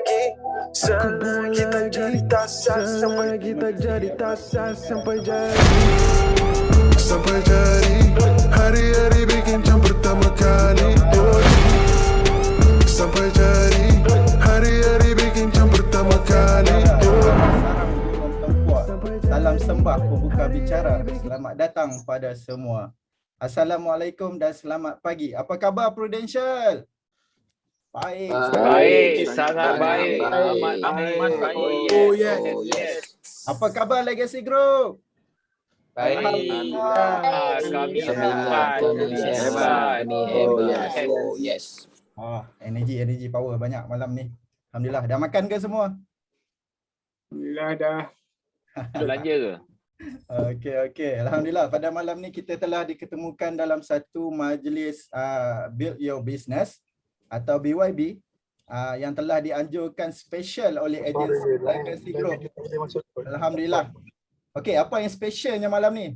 lagi, selagi kita jadi tasar sampai kita jadi tasar sampai jadi hari-hari bikin jam pertama kali. Sampai jadi hari-hari bikin jam pertama kali. Sarang gunung tempuak, salam sembah pembuka bicara. Selamat datang pada semua. Assalamualaikum dan selamat pagi. Apa khabar Prudential? Baik. Baik, sangat baik. Amat baik. Oh yes. Apa khabar Legacy Group? Baik. Alhamdulillah. Kami hebat. Yes. Energi power banyak malam ni. Alhamdulillah. Dah makan ke semua? Alhamdulillah dah. Belanja ke? Okey. Alhamdulillah pada malam ni kita telah diketemukan dalam satu majlis Build Your Business atau BYB yang telah dianjurkan special oleh agensi Legacy Group. Alhamdulillah. Okey, apa yang specialnya malam ni?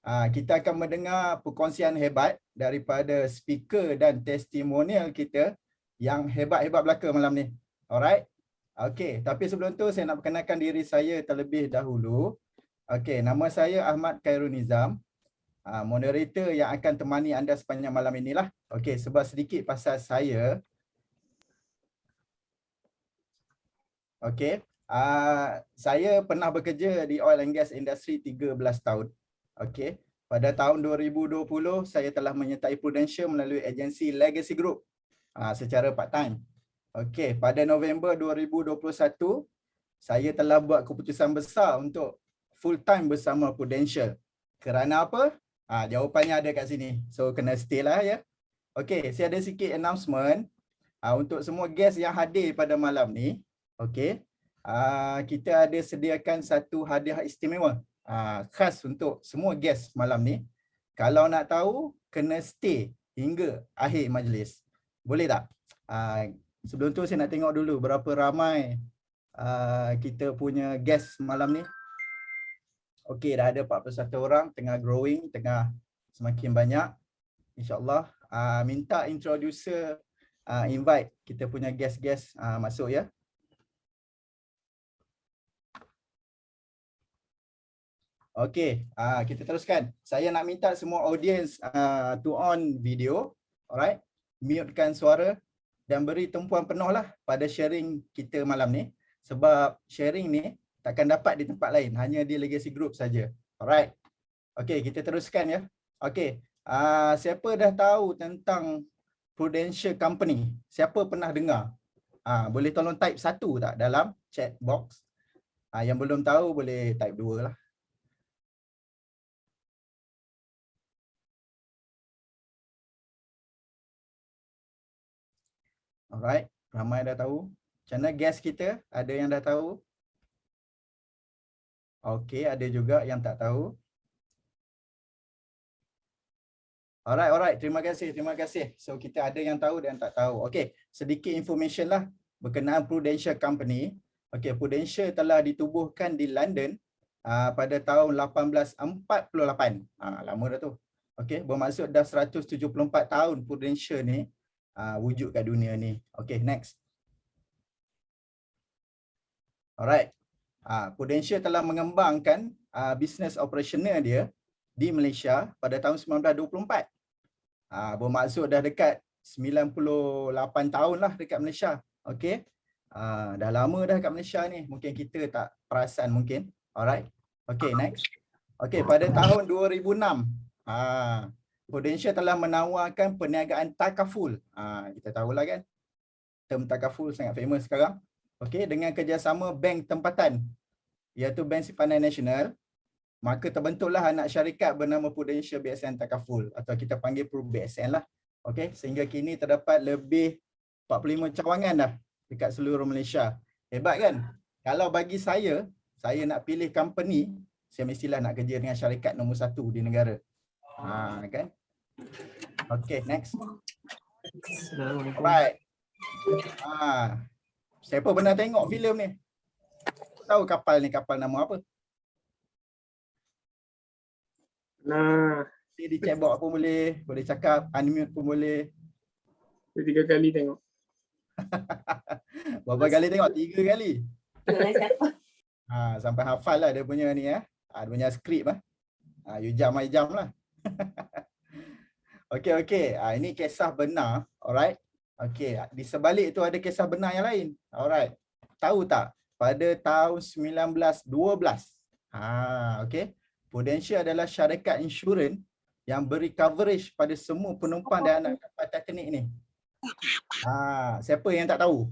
Kita akan mendengar perkongsian hebat daripada speaker dan testimonial kita yang hebat-hebat belaka malam ni. Alright? Okey, tapi sebelum tu saya nak perkenalkan diri saya terlebih dahulu. Okey, nama saya Ahmad Khairul Nizam. Moderator yang akan temani anda sepanjang malam inilah. Okey, sebab sedikit pasal saya. Okey, saya pernah bekerja di oil and gas industry 13 tahun. Okey, pada tahun 2020 saya telah menyertai Prudential melalui agensi Legacy Group secara part time. Okey, pada November 2021 saya telah buat keputusan besar untuk full time bersama Prudential. Kerana apa? Jawapannya ada kat sini. So kena stay lah ya. Okey, saya ada sikit announcement untuk semua guest yang hadir pada malam ni. Okey. Kita ada sediakan satu hadiah istimewa khas untuk semua guest malam ni. Kalau nak tahu, kena stay hingga akhir majlis. Boleh tak? Sebelum tu saya nak tengok dulu berapa ramai kita punya guest malam ni. Okey, dah ada 41 orang, tengah growing, tengah semakin banyak. InsyaAllah. Minta introducer invite kita punya guest-guest masuk ya. Okey, kita teruskan. Saya nak minta semua audience to on video, alright? Mutekan suara dan beri tumpuan penuh lah pada sharing kita malam ni. Sebab sharing ni takkan dapat di tempat lain, hanya di Legacy Group saja. Alright. Okey, kita teruskan ya. Okey, siapa dah tahu tentang Prudential Company? Siapa pernah dengar? Boleh tolong type 1 tak dalam chat box? Yang belum tahu boleh type 2 lah. Alright, ramai dah tahu. Macam mana guest kita? Ada yang dah tahu? Okey, ada juga yang tak tahu. Alright. Terima kasih. So kita ada yang tahu dan tak tahu. Okey, sedikit information lah berkenaan Prudential Company. Okey, Prudential telah ditubuhkan di London pada tahun 1848. Lama dah tu. Okey, bermaksud dah 174 tahun Prudential ni wujud kat dunia ni. Okey, next. Alright. Prudential telah mengembangkan business operational dia di Malaysia pada tahun 1924. Bermaksud dah dekat 98 tahun lah dekat Malaysia. Okey. Dah lama dah kat Malaysia ni. Mungkin kita tak perasan mungkin. Alright. Okey, next. Okey, pada tahun 2006 Prudential telah menawarkan perniagaan takaful. Kita tahulah kan. Term takaful sangat famous sekarang. Okey, dengan kerjasama bank tempatan iaitu Bank Simpanan Nasional, maka terbentuklah anak syarikat bernama Prudential BSN Takaful atau kita panggil PRUBSN lah. Okey, sehingga kini terdapat lebih 45 cawangan dah dekat seluruh Malaysia. Hebat kan? Kalau bagi saya nak pilih company, saya mestilah nak kerja dengan syarikat nombor 1 di negara. Kan? Okey, next. Right. Siapa pernah tengok filem ni? Tahu kapal ni kapal nama apa? Nah, Di chat box pun boleh cakap, unmute pun boleh. 3 kali tengok. Berapa kali tengok? 3 kali. Sampai hafal lah dia punya ni dia punya skrip you jam lah. Okey. Ini kisah benar, alright. Okey, di sebalik itu ada kisah benar yang lain. Alright. Tahu tak pada tahun 1912, okey, Prudential adalah syarikat insurans yang beri coverage pada semua penumpang dan anak kapal Titanic ni. Siapa yang tak tahu?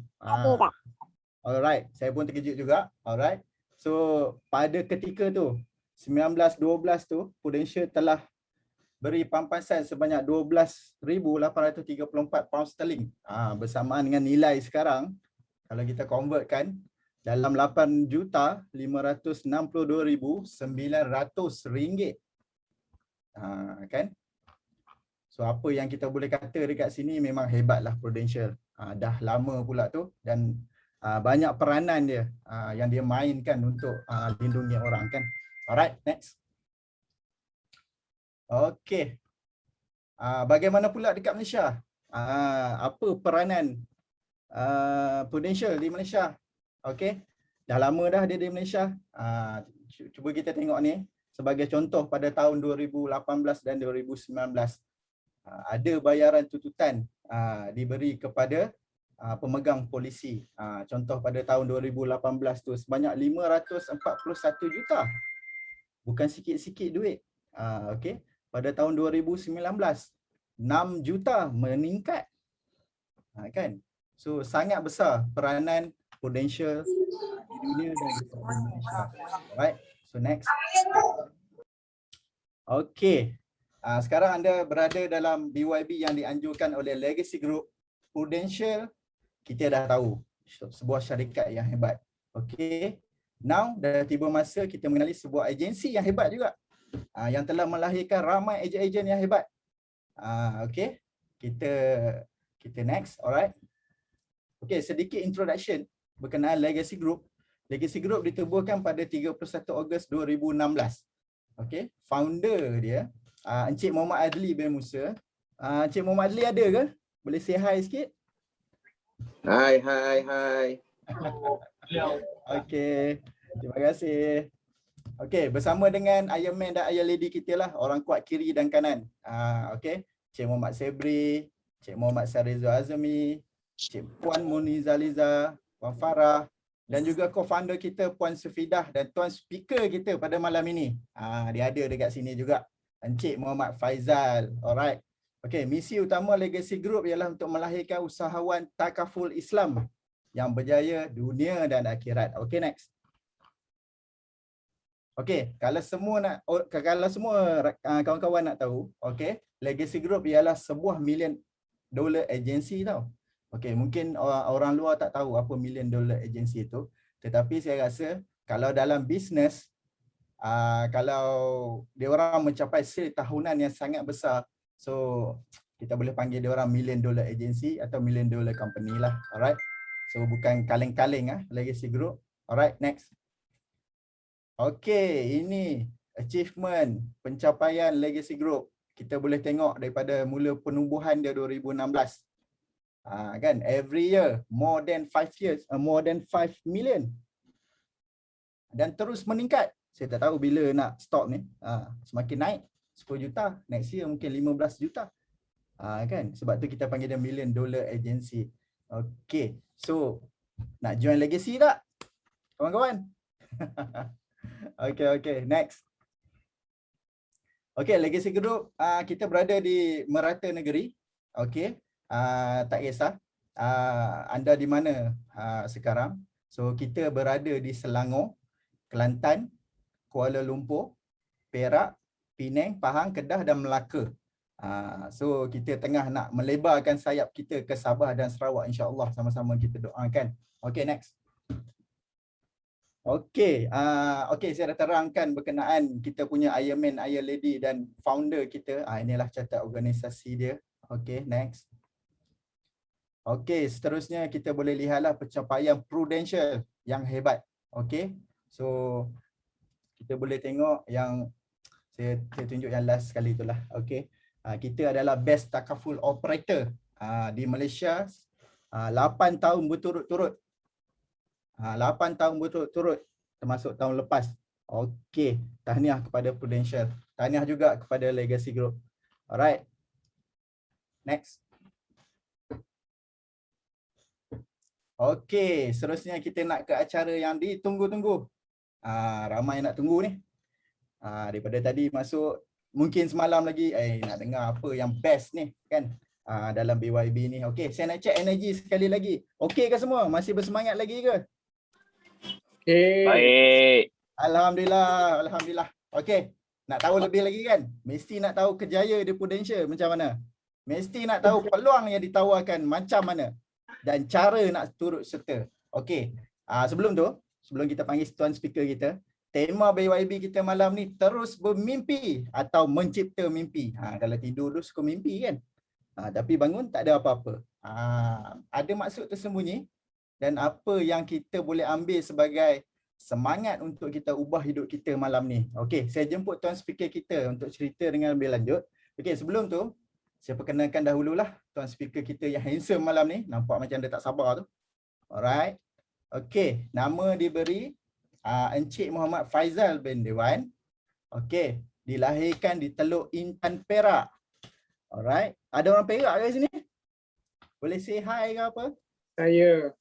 Alright, saya pun terkejut juga. Alright. So, pada ketika tu 1912 tu Prudential telah beri pampasan sebanyak 12,834 pound sterling. Bersamaan dengan nilai sekarang kalau kita convertkan dalam 8,562,900 ringgit. Kan? So apa yang kita boleh kata dekat sini memang hebatlah Prudential. Dah lama pula tu dan banyak peranan dia yang dia mainkan untuk lindungi orang kan. Alright, next. Okey. Bagaimana pula dekat Malaysia? Apa peranan Prudential di Malaysia? Okey. Dah lama dah dia di Malaysia. Cuba kita tengok ni sebagai contoh pada tahun 2018 dan 2019. Ada bayaran tututan diberi kepada pemegang polisi. Contoh pada tahun 2018 tu sebanyak 541 juta. Bukan sikit-sikit duit. Okey. Pada tahun 2019 6 juta meningkat. Kan? So sangat besar peranan Prudential di dunia dan di Malaysia. Alright. So next. Okey. Sekarang anda berada dalam BYB yang dianjurkan oleh Legacy Group. Prudential kita dah tahu sebuah syarikat yang hebat. Okey. Now dah tiba masa kita mengenali sebuah agensi yang hebat juga. Yang telah melahirkan ramai ejen-ejen yang hebat. Okey. Kita next. Alright. Okey, sedikit introduction berkenaan Legacy Group. Legacy Group ditubuhkan pada 31 Ogos 2016. Okey, founder dia Encik Muhammad Adli bin Musa. Encik Muhammad Adli ada ke? Boleh say hi sikit? Hai. Okey, terima kasih. Okey, bersama dengan Iron Man dan Iron Lady kita lah, orang kuat kiri dan kanan. Okey, Encik Muhammad Sebri, Encik Muhammad Sarizu Azmi, Encik Puan Munizaliza, Puan Farah dan juga co-founder kita Puan Sufidah dan tuan speaker kita pada malam ini. Dia ada dekat sini juga, Encik Muhammad Faizal. Alright. Okey, misi utama Legacy Group ialah untuk melahirkan usahawan takaful Islam yang berjaya dunia dan akhirat. Okey, next. Okey, kalau semua kawan-kawan nak tahu, okey, Legacy Group ialah sebuah $1 million agensi tau. Okey, mungkin orang luar tak tahu apa $1 million agensi itu, tetapi saya rasa kalau dalam bisnes kalau dia orang mencapai sale tahunan yang sangat besar, so kita boleh panggil dia orang $1 million agency atau $1 million company lah. Alright. So bukan kaleng-kaleng Legacy Group. Alright, next. Okey, ini achievement pencapaian Legacy Group. Kita boleh tengok daripada mula penubuhan dia 2016. Kan, every year more than 5 million. Dan terus meningkat. Saya tak tahu bila nak stop ni. Semakin naik 10 juta, next year mungkin 15 juta. Kan, sebab tu kita panggil dia $1 million agency. Okey. So, nak join Legacy tak? Kawan-kawan? Okay, next. Okay, Legacy Group, kita berada di merata negeri. Okay, tak kisah anda di mana sekarang. So, kita berada di Selangor, Kelantan, Kuala Lumpur, Perak, Penang, Pahang, Kedah dan Melaka. So, kita tengah nak melebarkan sayap kita ke Sabah dan Sarawak, insya-Allah sama-sama kita doakan. Okay, next. Okey, saya dah terangkan berkenaan kita punya Iron Man, Iron Lady dan founder kita. Inilah catat organisasi dia. Okey, next. Okey, seterusnya kita boleh lihatlah pencapaian Prudential yang hebat. Okey. So kita boleh tengok yang saya tunjuk yang last sekali itulah. Okey. Kita adalah best takaful operator di Malaysia 8 tahun berturut-turut. 8 tahun berturut-turut termasuk tahun lepas. Okey, tahniah kepada Prudential. Tahniah juga kepada Legacy Group. Alright. Next. Okey, seterusnya kita nak ke acara yang ditunggu-tunggu. Ramai nak tunggu ni. Daripada tadi masuk, mungkin semalam lagi nak dengar apa yang best ni kan. Dalam BYB ni. Okey, saya nak check energi sekali lagi. Okey ke semua? Masih bersemangat lagi ke? Okay. Baik. Alhamdulillah, alhamdulillah. Okey, nak tahu lebih lagi kan? Mesti nak tahu kerjaya di Prudential macam mana. Mesti nak tahu peluang yang ditawarkan macam mana dan cara nak turut serta. Okey, sebelum kita panggil tuan speaker kita, tema BYB kita malam ni terus bermimpi atau mencipta mimpi. Kalau tidur tu suka mimpi kan? Tapi bangun tak ada apa-apa. Ada maksud tersembunyi dan apa yang kita boleh ambil sebagai semangat untuk kita ubah hidup kita malam ni. Okey, saya jemput tuan speaker kita untuk cerita dengan lebih lanjut. Okey, sebelum tu saya perkenalkan dahululah tuan speaker kita yang handsome malam ni. Nampak macam dia tak sabar tu. Alright. Okey, nama diberi Encik Muhammad Faizal bin Dewan. Okey, dilahirkan di Teluk Intan, Perak. Alright. Ada orang Perak kat sini? Boleh say hi ke apa? Saya.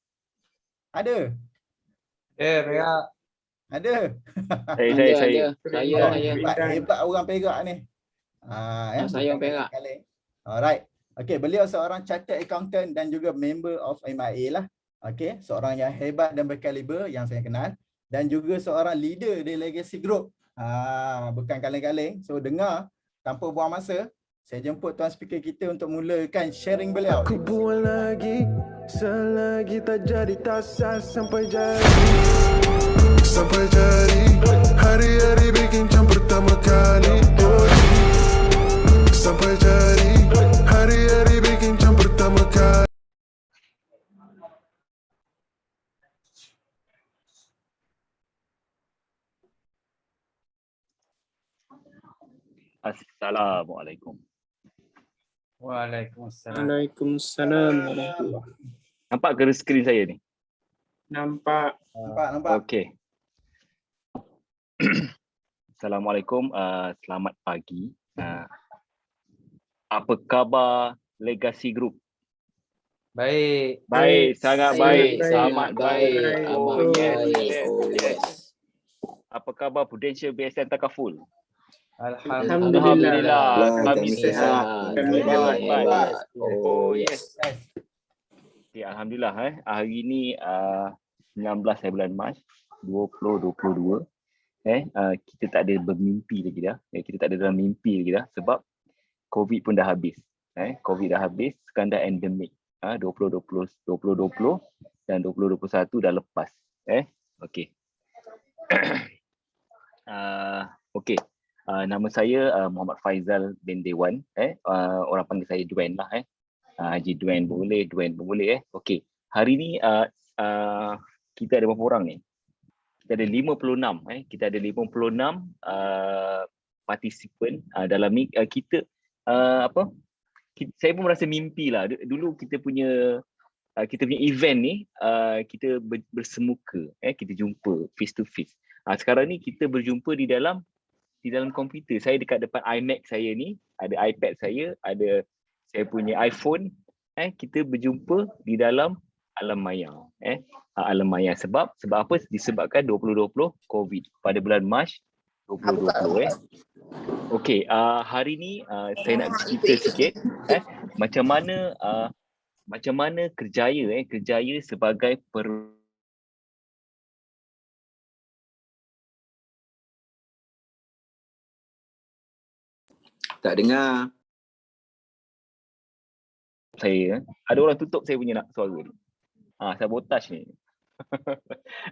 Ada? Perak. Ada? Saya. Hebat orang Perak ni. Saya orang Perak. Alright. Okey, beliau seorang chartered accountant dan juga member of MIA lah. Okey, seorang yang hebat dan berkaliber yang saya kenal dan juga seorang leader di Legacy Group. Bukan kaleng-kaleng. So dengar tanpa buang masa, saya jemput tuan speaker kita untuk mulakan sharing beliau. Aku buat lagi, selagi tak jadi tak sah sampai jadi. Sampai jadi, hari-hari bikin jam pertama kali. Sampai jadi, hari-hari bikin jam pertama kali. Assalamualaikum. Waalaikumsalam. Waalaikumsalam warahmatullahi. Nampak ke skrin saya ni? Nampak. Nampak. Okey. Assalamualaikum. Selamat pagi. Apa khabar Legacy Group? Baik. Baik, sangat baik. Baik. Amat Baik. baik. Amat Oh, baik. yes. Apa khabar Prudential BSN Takaful? Alhamdulillah. Kami sihat. Baik. Oh, yes. Yes. Okay, Alhamdulillah. Hari ni 19 bulan Mac 2022. Kita tak ada bermimpi lagi dah. Kita tak ada dalam mimpi lagi dah sebab COVID pun dah habis. COVID dah habis, sekarang dah endemik. 2020 dan 2021 dah lepas. Okey. Okey. Nama saya Muhammad Faizal bin Dewan. Orang panggil saya Duen lah. Haji Duen boleh, Duen pun boleh. Okey. Hari ni kita ada berapa orang ni? Kita ada 56. Kita ada 56 participant dalam ni. Saya pun merasa mimpi lah. Dulu kita punya event ni kita bersemuka, kita jumpa face to face. Sekarang ni kita berjumpa di dalam komputer. Saya dekat depan iMac saya ni, ada iPad saya, ada saya punya iPhone. Kita berjumpa di dalam alam maya. Alam maya sebab apa? Disebabkan 2020 COVID pada bulan Mac 2020. Okey, hari ni saya nak cerita sikit macam mana kerjaya sebagai Tak dengar. saya. Ada orang tutup saya punya suara ni. Sabotaj ni.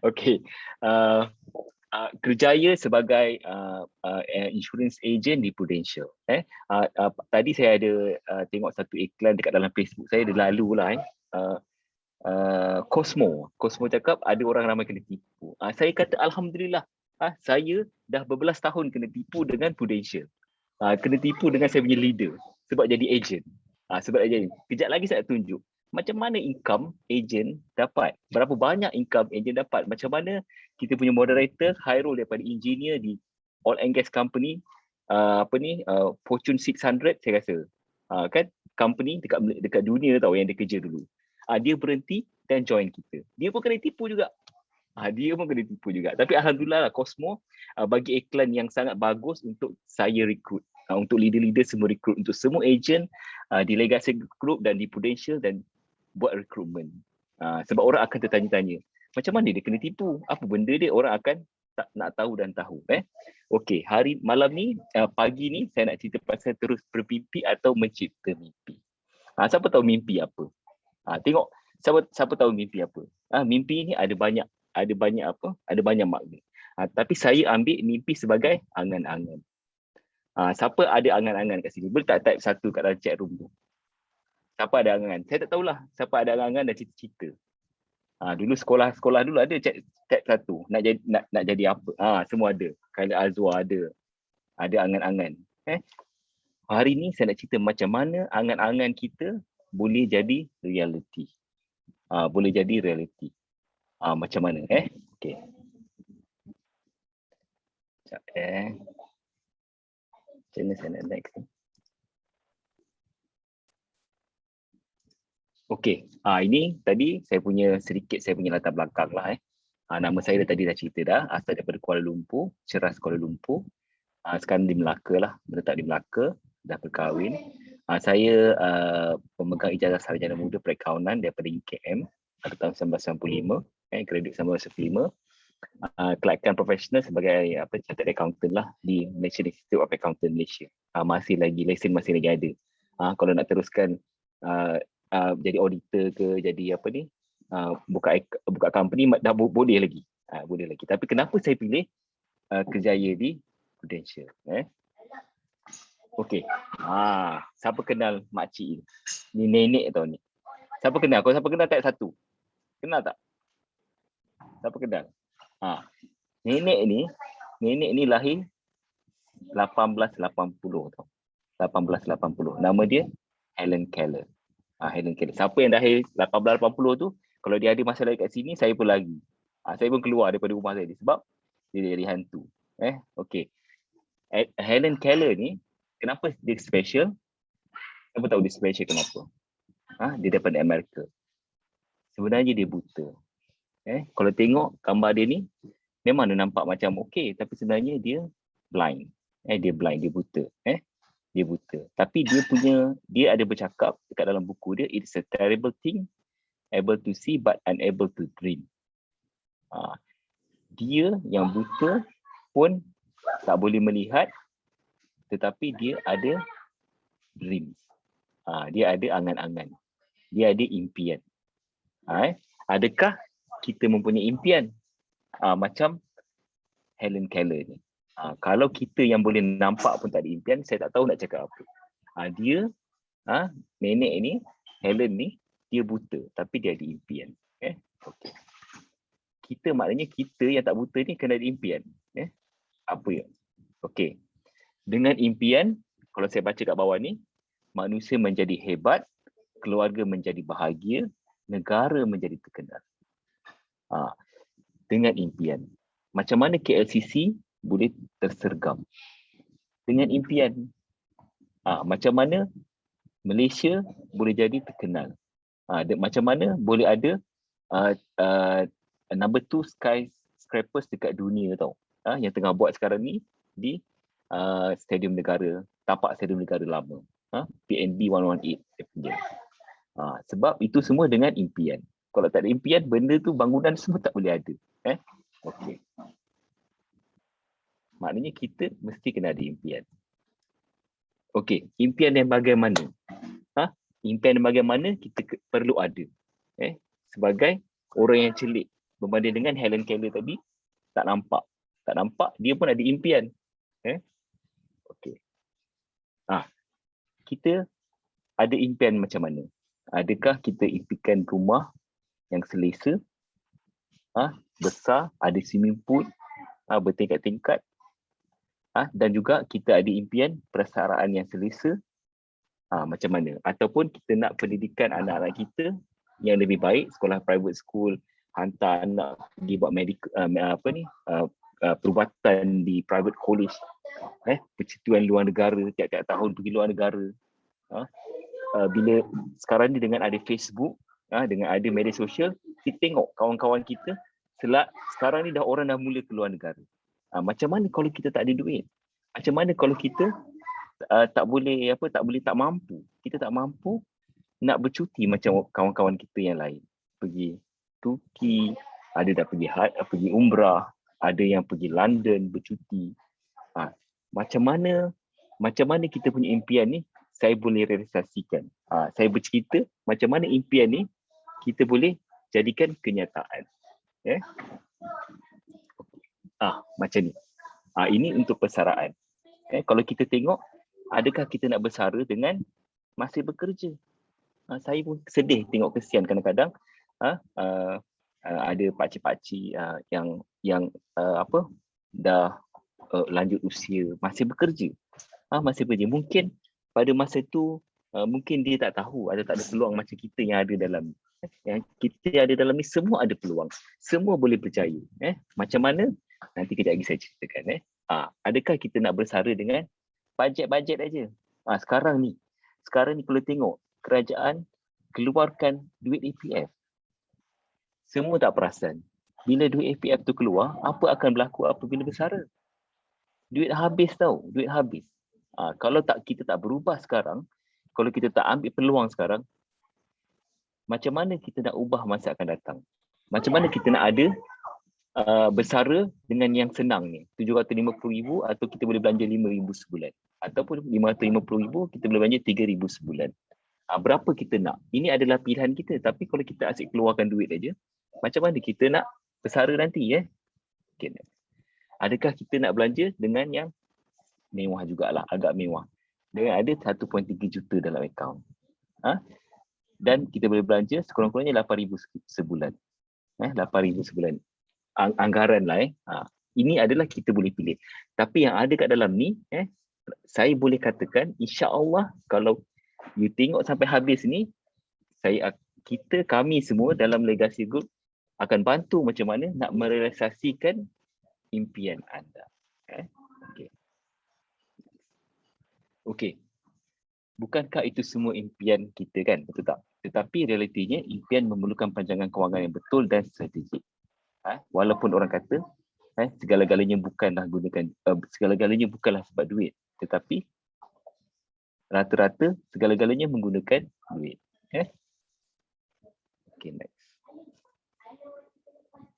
Okey. Kerjaya sebagai insurance agent di Prudential. Tadi saya ada tengok satu iklan dekat dalam Facebook saya, dia lalu lah. Cosmo cakap ada orang ramai kena tipu. Saya kata Alhamdulillah, saya dah berbelas tahun kena tipu dengan Prudential. Kena tipu dengan saya punya leader sebab jadi agent. Sebab jadi. Kejap lagi saya tunjuk. macam mana income agent dapat? Berapa banyak income agent dapat? Macam mana kita punya moderator Khairul daripada engineer di oil and gas company, Fortune 600 saya rasa. Kan company dekat dunia tau yang dia kerja dulu. Dia berhenti dan join kita. Dia pun kena tipu juga. Tapi alhamdulillah lah Cosmo bagi iklan yang sangat bagus untuk saya recruit. Untuk leader-leader semua recruit, untuk semua agent di Legacy Group dan di Prudential dan buat recruitment. Sebab orang akan tertanya-tanya, macam mana dia kena tipu? Apa benda dia? Orang akan tak nak tahu dan tahu. Okey, malam ni, pagi ni saya nak cerita pasal terus bermimpi atau mencipta mimpi. Siapa tahu mimpi apa? Tengok siapa tahu mimpi apa. Mimpi ni ada banyak makna. Tapi saya ambil mimpi sebagai angan-angan. Siapa ada angan-angan kat sini? Boleh tak type satu kat dalam chat room tu? Siapa ada angan-angan? Saya tak tahulah siapa ada angan-angan dan cita-cita. Dulu sekolah dulu ada chat satu. Nak jadi apa? Semua ada. Khairul Azwar ada angan-angan. Hari ni saya nak cerita macam mana angan-angan kita boleh jadi reality. Boleh jadi reality. Macam mana? Okey. Sekejap macam mana saya nak next ni? Okey, ini tadi saya punya latar belakang lah. Nama saya tadi dah cerita dah, asal daripada Kuala Lumpur, Ceras Kuala Lumpur. Sekarang di Melaka lah, menetap di Melaka, dah berkahwin. Saya pemegang ijazah sarjana muda perakaunan daripada UKM pada tahun 1995, graduate 1995. Kelayakan profesional sebagai chartered accountant lah di National Institute of Accountant Malaysia. Lesen masih lagi ada. Kalau nak teruskan jadi auditor ke, jadi buka company dah boleh lagi. Boleh lagi. Tapi kenapa saya pilih kerjaya di Prudential? Okey. Siapa kenal makcik ni? Ni nenek tau ni. Siapa kenal? Kalau siapa kenal type satu. Kenal tak? Siapa kenal? Nenek ni lahir 1880 tau. 1880. Nama dia Helen Keller. Helen Keller. Siapa yang lahir 1880 tu, kalau dia ada masalah kat sini, saya pun lagi. Saya pun keluar daripada rumah saya sebab dia dari hantu. Okey. Helen Keller ni, kenapa dia special? Siapa tahu dia special kenapa? Dia daripada Amerika. Sebenarnya dia buta. Kalau tengok gambar dia ni, memang dia nampak macam okey, tapi sebenarnya dia blind. Dia blind, dia buta. Dia buta. Tapi dia ada bercakap dekat dalam buku dia, it's a terrible thing, able to see but unable to dream. Dia yang buta pun tak boleh melihat, tetapi dia ada dreams. Dia ada angan-angan. Dia ada impian. Adakah kita mempunyai impian? Macam Helen Keller ni. Kalau kita yang boleh nampak pun tak ada impian, saya tak tahu nak cakap apa. Dia, nenek ni, Helen ni, dia buta tapi dia ada impian. Okay. Maknanya kita yang tak buta ni kena ada impian. Apa ya? Okey. Dengan impian, kalau saya baca kat bawah ni, manusia menjadi hebat, keluarga menjadi bahagia, negara menjadi terkenal. Dengan impian. Macam mana KLCC boleh tersergam? Dengan impian. Macam mana Malaysia boleh jadi terkenal? Macam mana boleh ada number 2 skyscrapers dekat dunia tau. Yang tengah buat sekarang ni di Stadium Negara, tapak Stadium Negara lama. PNB 118. Sebab itu semua dengan impian. Kalau tak ada impian, benda tu, bangunan semua tak boleh ada. Okey. Maknanya kita mesti kena ada impian. Okey, impian yang bagaimana? Impian yang bagaimana kita perlu ada. Sebagai orang yang celik. Berbanding dengan Helen Keller tadi, tak nampak. Tak nampak, dia pun ada impian. Okey. Kita ada impian macam mana? Adakah kita impikan rumah yang selesa, besar, ada swimming pool, bertingkat-tingkat, dan juga kita ada impian persaraan yang selesa, Macam mana? Ataupun kita nak pendidikan anak-anak kita yang lebih baik, sekolah private school, hantar anak pergi buat medical perubatan di private college, percutian luar negara, tiap-tiap tahun pergi luar negara. Bila sekarang ni dengan ada Facebook, dengan ada media sosial, kita tengok kawan-kawan kita sekarang ni orang dah mula keluar negara. Macam mana kalau kita tak ada duit? Macam mana kalau kita tak mampu? Kita tak mampu nak bercuti macam kawan-kawan kita yang lain. Pergi Turki, ada dah pergi umrah, ada yang pergi London bercuti. Macam mana kita punya impian ni saya boleh realisasikan. Saya bercerita macam mana impian ni kita boleh jadikan kenyataan. Macam ni. Ini untuk persaraan. Kalau kita tengok, adakah kita nak bersara dengan masih bekerja? Saya pun sedih tengok, kesian kadang-kadang ada pakcik-pakcik yang dah lanjut usia masih bekerja. Mungkin pada masa tu mungkin dia tak tahu atau tak ada peluang macam kita yang ada dalam yang kita ada dalam ni. Semua ada peluang, semua boleh berjaya. Macam mana? Nanti kejap lagi saya ceritakan. Adakah kita nak bersara dengan bajet-bajet aja? Sekarang ni kalau tengok kerajaan keluarkan duit EPF, semua tak perasan. Bila duit EPF tu keluar, apa akan berlaku apabila bersara? Duit habis tau, duit habis. Kalau kita tak berubah sekarang, kalau kita tak ambil peluang sekarang, macam mana kita nak ubah masa akan datang? Macam mana kita nak ada bersara dengan yang senang ni, 750,000 atau kita boleh belanja 5,000 sebulan, ataupun 550,000 kita boleh belanja 3,000 sebulan. Berapa kita nak? Ini adalah pilihan kita. Tapi kalau kita asyik keluarkan duit aja, macam mana kita nak bersara nanti? Okay. Adakah kita nak belanja dengan yang mewah jugalah, agak mewah, dengan ada 1.3 juta dalam akaun, dan kita boleh belanja sekurang-kurangnya 8,000 sebulan, 8,000 sebulan anggaran lah. Ini adalah kita boleh pilih. Tapi yang ada kat dalam ni, saya boleh katakan insya-Allah kalau you tengok sampai habis ni, kami semua dalam Legacy Group akan bantu macam mana nak merealisasikan impian anda. Okey. Bukankah itu semua impian kita kan? Betul tak? Tetapi realitinya impian memerlukan perancangan kewangan yang betul dan strategik. Walaupun orang kata segala-galanya bukanlah sebab duit, tetapi rata-rata segala-galanya menggunakan duit. Okay, next.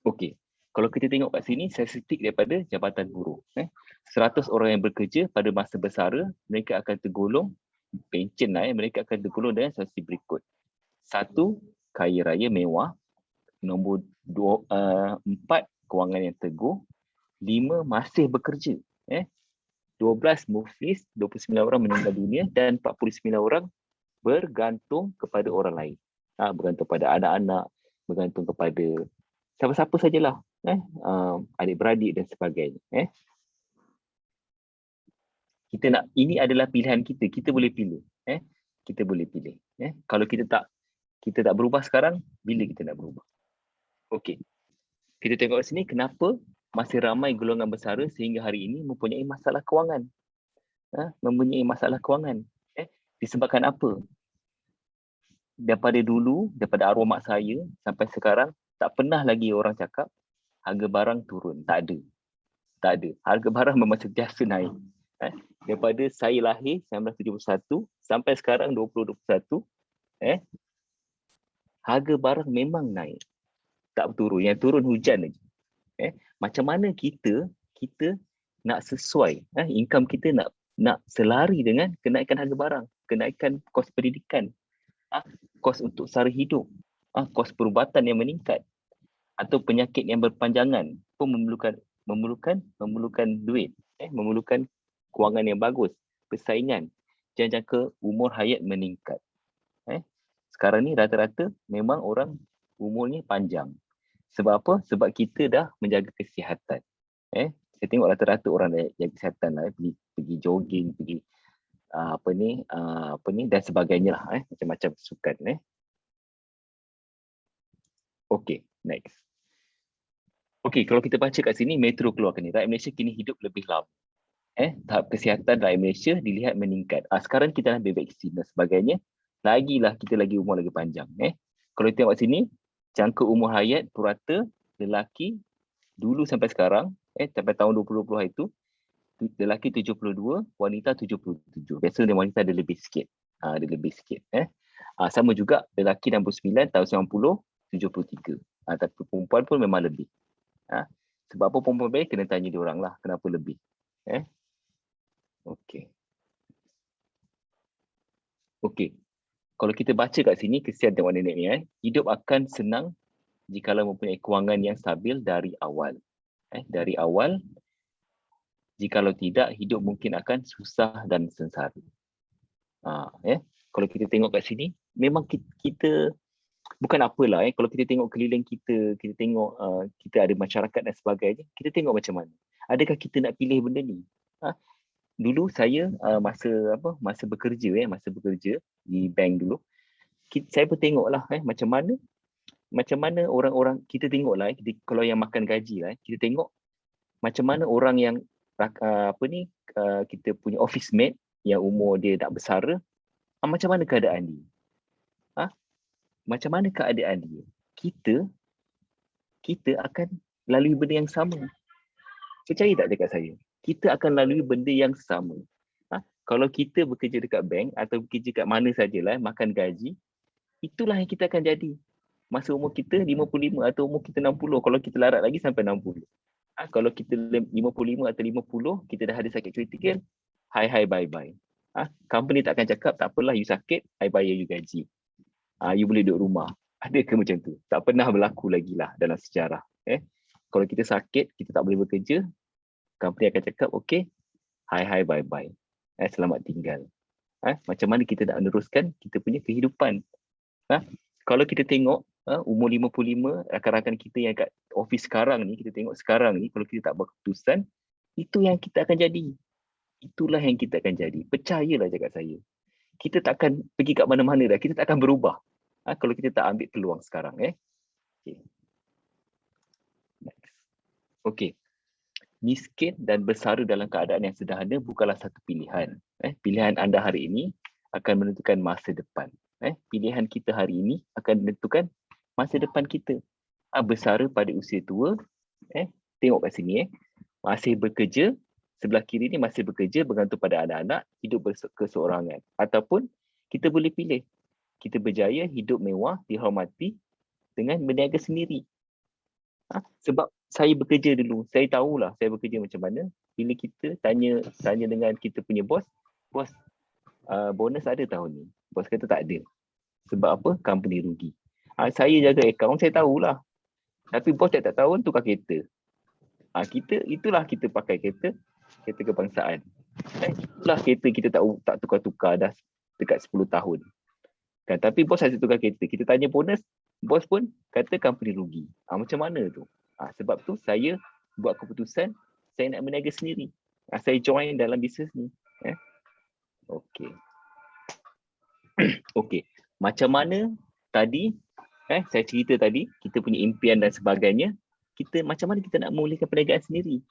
Okay, kalau kita tengok kat sini, statistik daripada Jabatan Buruh. 100 orang yang bekerja pada masa bersara, mereka akan tergolong pencen mereka akan tergolong dengan statistik berikut. 1, kaya raya mewah. Nombor 4, kewangan yang teguh. 5, masih bekerja. 12, muflis, 29 orang meninggal dunia dan 49 orang bergantung kepada orang lain. Bergantung pada anak-anak, bergantung kepada siapa-siapa sajalah, adik-beradik dan sebagainya. Ini adalah pilihan kita. Kita boleh pilih. Kita boleh pilih. Kalau kita tak berubah sekarang, bila kita nak berubah? Okey. Kita tengok sini kenapa masih ramai golongan bersara sehingga hari ini mempunyai masalah kewangan. Mempunyai masalah kewangan. Disebabkan apa? Daripada dulu, daripada arwah mak saya sampai sekarang, tak pernah lagi orang cakap harga barang turun. Tak ada. Harga barang memang sentiasa naik. Daripada saya lahir 1971 sampai sekarang 2021, harga barang memang naik. Tak turun. Yang turun hujan aja. Macam mana kita nak sesuai, income kita nak selari dengan kenaikan harga barang, kenaikan kos pendidikan, kos untuk sara hidup, kos perubatan yang meningkat, atau penyakit yang berpanjangan pun memerlukan duit, memerlukan kewangan yang bagus, persaingan, jangka umur hayat meningkat. Sekarang ni rata-rata memang orang umurnya panjang. Sebab apa? Sebab kita dah menjaga kesihatan. Saya tengok rata-rata orang jaga kesihatan lah, pergi jogging, pergi dan sebagainya lah, macam-macam sukan. Okey, next. Okey, kalau kita baca kat sini, Metro keluarkan ni, rakyat Malaysia kini hidup lebih lama. Tahap kesihatan rakyat Malaysia dilihat meningkat. Sekarang kita dah bervaksin dan sebagainya, kita lagi umur lagi panjang. Kalau tengok sini, jangka umur hayat purata lelaki dulu sampai sekarang, sampai tahun 2020 itu, lelaki 72, wanita 77. Biasanya wanita ada lebih sikit. Ada lebih sikit. Sama juga lelaki 69, tahun 90, 73. Tapi perempuan pun memang lebih. Sebab apa perempuan lebih? Kena tanya dia orang lah kenapa lebih. Okey. Okey. Kalau kita baca kat sini, kesian tengok nenek ni. Hidup akan senang jikalau mempunyai kewangan yang stabil dari awal. Dari awal, jikalau tidak, hidup mungkin akan susah dan sengsara. Kalau kita tengok kat sini, memang kita bukan apalah. Kalau kita tengok keliling kita tengok kita ada masyarakat dan sebagainya, kita tengok macam mana. Adakah kita nak pilih benda ni? Dulu saya masa bekerja di bank dulu, saya pun tengoklah macam mana orang-orang, kita tengoklah kalau yang makan gaji lah, kita tengok macam mana orang yang kita punya office mate yang umur dia tak bersara, macam mana keadaan dia? Macam mana keadaan dia? Kita akan lalui benda yang sama. Percaya tak dekat saya? Kita akan lalui benda yang sama. Kalau kita bekerja dekat bank atau bekerja kat mana sajalah, makan gaji, itulah yang kita akan jadi. Masa umur kita 55 atau umur kita 60, kalau kita larat lagi sampai 60. Kalau kita 55 atau 50, kita dah ada sakit kritikal, hi bye. Company tak akan cakap, tak apalah you sakit, I bayar you gaji. You boleh duduk rumah. Ada ke macam tu? Tak pernah berlaku lagi lah dalam sejarah. Kalau kita sakit, kita tak boleh bekerja, company akan cakap, okay, hi bye. Selamat tinggal. Macam mana kita nak meneruskan kita punya kehidupan? Kalau kita tengok umur 55, rakan-rakan kita yang kat office sekarang ni, kita tengok sekarang ni, kalau kita tak buat keputusan, itu yang kita akan jadi. Itulah yang kita akan jadi. Percayalah cakap saya. Kita tak akan pergi kat mana-mana dah. Kita tak akan berubah. Kalau kita tak ambil peluang sekarang. Okay. Next. Okay. Miskin dan bersara dalam keadaan yang sederhana bukanlah satu pilihan. Pilihan anda hari ini akan menentukan masa depan. Pilihan kita hari ini akan menentukan masa depan kita. Bersara pada usia tua, tengok kat sini, masih bekerja, sebelah kiri ni masih bekerja bergantung pada anak-anak, hidup berkeseorangan. Ataupun kita boleh pilih, kita berjaya, hidup mewah, dihormati dengan berniaga sendiri. Sebab saya bekerja dulu, saya tahulah saya bekerja macam mana. Bila kita tanya dengan kita punya bos, bonus ada tahun ni. Bos kata tak ada. Sebab apa? Company rugi. Saya jaga akaun, saya tahulah. Tapi bos tak tahun tukar kereta. Itulah kita pakai kereta kebangsaan. Itulah kereta kita tak tukar-tukar dah dekat 10 tahun. Tapi bos asyik tukar kereta. Kita tanya bonus, bos pun kata company rugi. Macam mana tu? Sebab tu saya buat keputusan saya nak berniaga sendiri. Saya join dalam bisnes ni. Okey. Okey. Macam mana tadi saya cerita tadi, kita punya impian dan sebagainya, macam mana kita nak memulihkan perniagaan sendiri?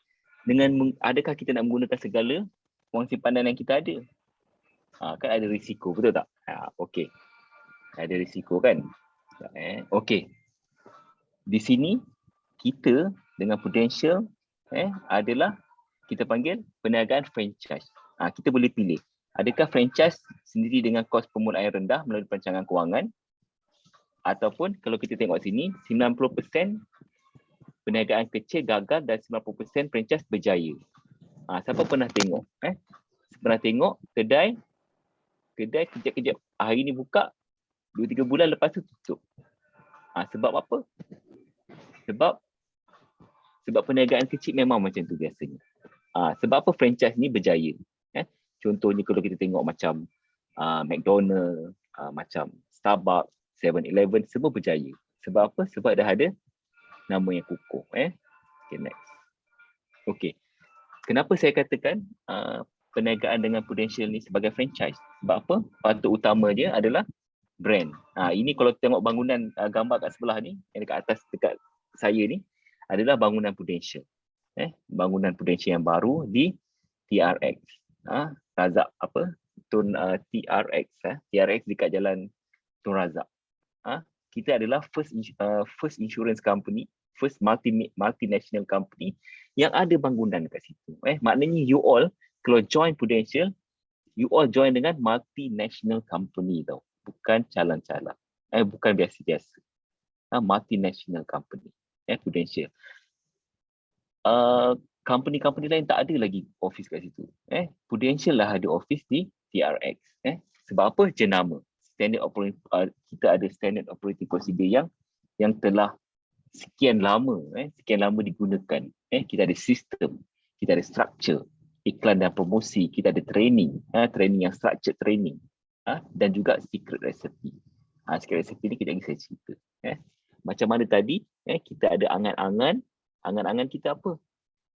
Adakah kita nak menggunakan segala wang simpanan yang kita ada? Kan ada risiko, betul tak? Okey. Ada risiko kan? Okey. Di sini kita dengan Prudential adalah kita panggil perniagaan franchise. Kita boleh pilih. Adakah franchise sendiri dengan kos permulaan rendah melalui perancangan kewangan, ataupun kalau kita tengok sini 90% perniagaan kecil gagal dan 90% franchise berjaya. Siapa pernah tengok? Pernah tengok kedai kejap-kejap hari ni buka 2-3 bulan lepas tu tutup. Sebab apa? Sebab perniagaan kecil memang macam tu biasanya. Sebab apa franchise ni berjaya? Contohnya kalau kita tengok macam McDonald, macam Starbucks, 7-Eleven, semua berjaya. Sebab apa? Sebab dah ada nama yang kukuh. Okay, next. Okay. Kenapa saya katakan perniagaan dengan Prudential ni sebagai franchise. Sebab apa? Patut utama dia adalah brand. Ini kalau tengok bangunan gambar kat sebelah ni, yang dekat atas dekat saya ni adalah bangunan Prudential. Bangunan Prudential yang baru di TRX. Razak apa? Tun TRX. TRX dekat jalan Tun Razak. Kita adalah first insurance company, first multinational company yang ada bangunan dekat situ. Maknanya you all kalau join Prudential, you all join dengan multinational company tau. Bukan calang-calang. Bukan biasa-biasa. Multinational company. Prudential. Company-company lain tak ada lagi office kat situ. Prudential lah ada office di TRX. Sebab apa? Jenama. Kita ada standard operating procedure yang telah sekian lama digunakan. Kita ada sistem, kita ada structure, iklan dan promosi, kita ada training, training yang structured training, dan juga secret recipe. Secret recipe ni kita lagi saya cerita. Macam mana tadi, kita ada angan-angan kita apa?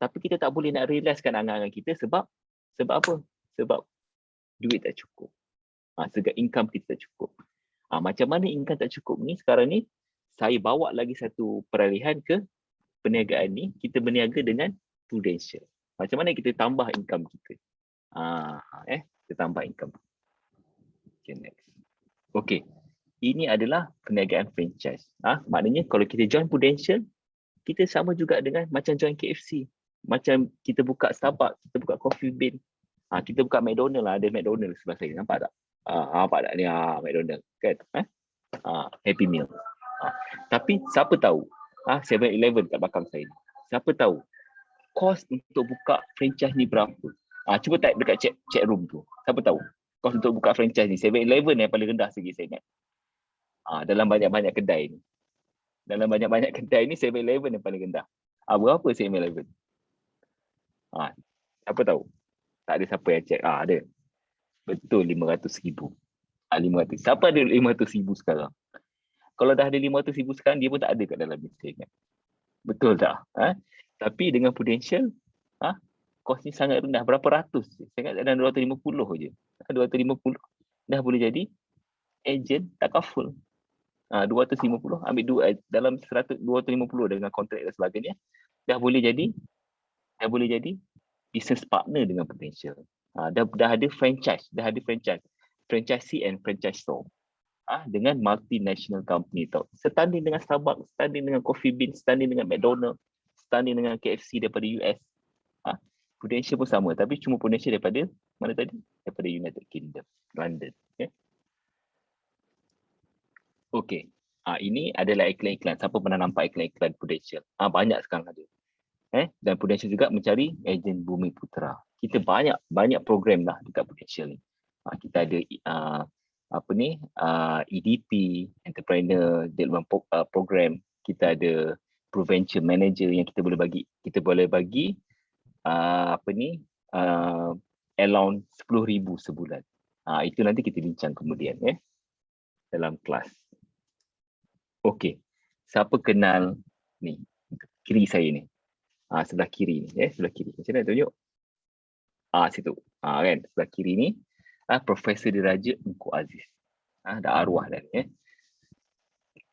Tapi kita tak boleh nak realizekan angan-angan kita sebab apa? Sebab duit tak cukup. Sebab income kita tak cukup. Macam mana income tak cukup ni sekarang ni, saya bawa lagi satu peralihan ke perniagaan ni, kita berniaga dengan Prudential. Macam mana kita tambah income kita? Kita tambah income. Okay, next. Okay. Ini adalah perniagaan franchise. Maknanya kalau kita join Prudential, kita sama juga dengan macam join KFC. Macam kita buka Starbucks, kita buka Coffee Bean. Kita buka McDonald lah, ada McDonald sebelah saya. Nampak tak? Nampak tak ni McDonald kan? Happy Meal. Tapi siapa tahu 7-Eleven kat belakang saya ni. Siapa tahu kos untuk buka franchise ni berapa? Cuba type dekat chat room tu. Siapa tahu kos untuk buka franchise ni 7-Eleven yang paling rendah segi saya ingat. Dalam banyak-banyak kedai ni. Dalam banyak-banyak kedai ni 7-Eleven yang paling rendah. Berapa 7-Eleven? Siapa tahu? Tak ada siapa yang check. Ada. Betul 500,000. 500. Siapa ada 500,000 sekarang? Kalau dah ada 500,000 sekarang, dia pun tak ada kat dalam list kan? Betul tak? Tapi dengan Prudential, kos ni sangat rendah. Berapa ratus? Saya ingat dalam 250 je. 250 dah boleh jadi agent takaful. 250 ambil dua dalam 100 250 dengan kontrak dan sebagainya, dah boleh jadi business partner dengan Prudential. Dah ada franchise, franchisee and franchise store. Dengan multinational company tau. Setanding dengan Starbucks, setanding dengan Coffee Bean, setanding dengan McDonald, setanding dengan KFC daripada US. Prudential pun sama, tapi cuma Prudential daripada mana tadi? Daripada United Kingdom, London. Okay. Ini adalah iklan-iklan. Siapa pernah nampak iklan-iklan Prudential? Banyak sekarang ada. Dan Prudential juga mencari ejen Bumi Putra. Kita banyak program lah dekat Prudential ni. Kita ada EDP, Entrepreneur Development Program. Kita ada Prevention Manager yang kita boleh bagi. Kita boleh bagi allowance 10,000 sebulan. Itu nanti kita bincang kemudian dalam kelas. Okey. Siapa kenal ni? Kiri saya ni. Sebelah kiri ni, sebelah kiri. Macam mana tunjuk? Situ. Kan, sebelah kiri ni Profesor Diraja Engku Aziz. Dah arwah dah ni.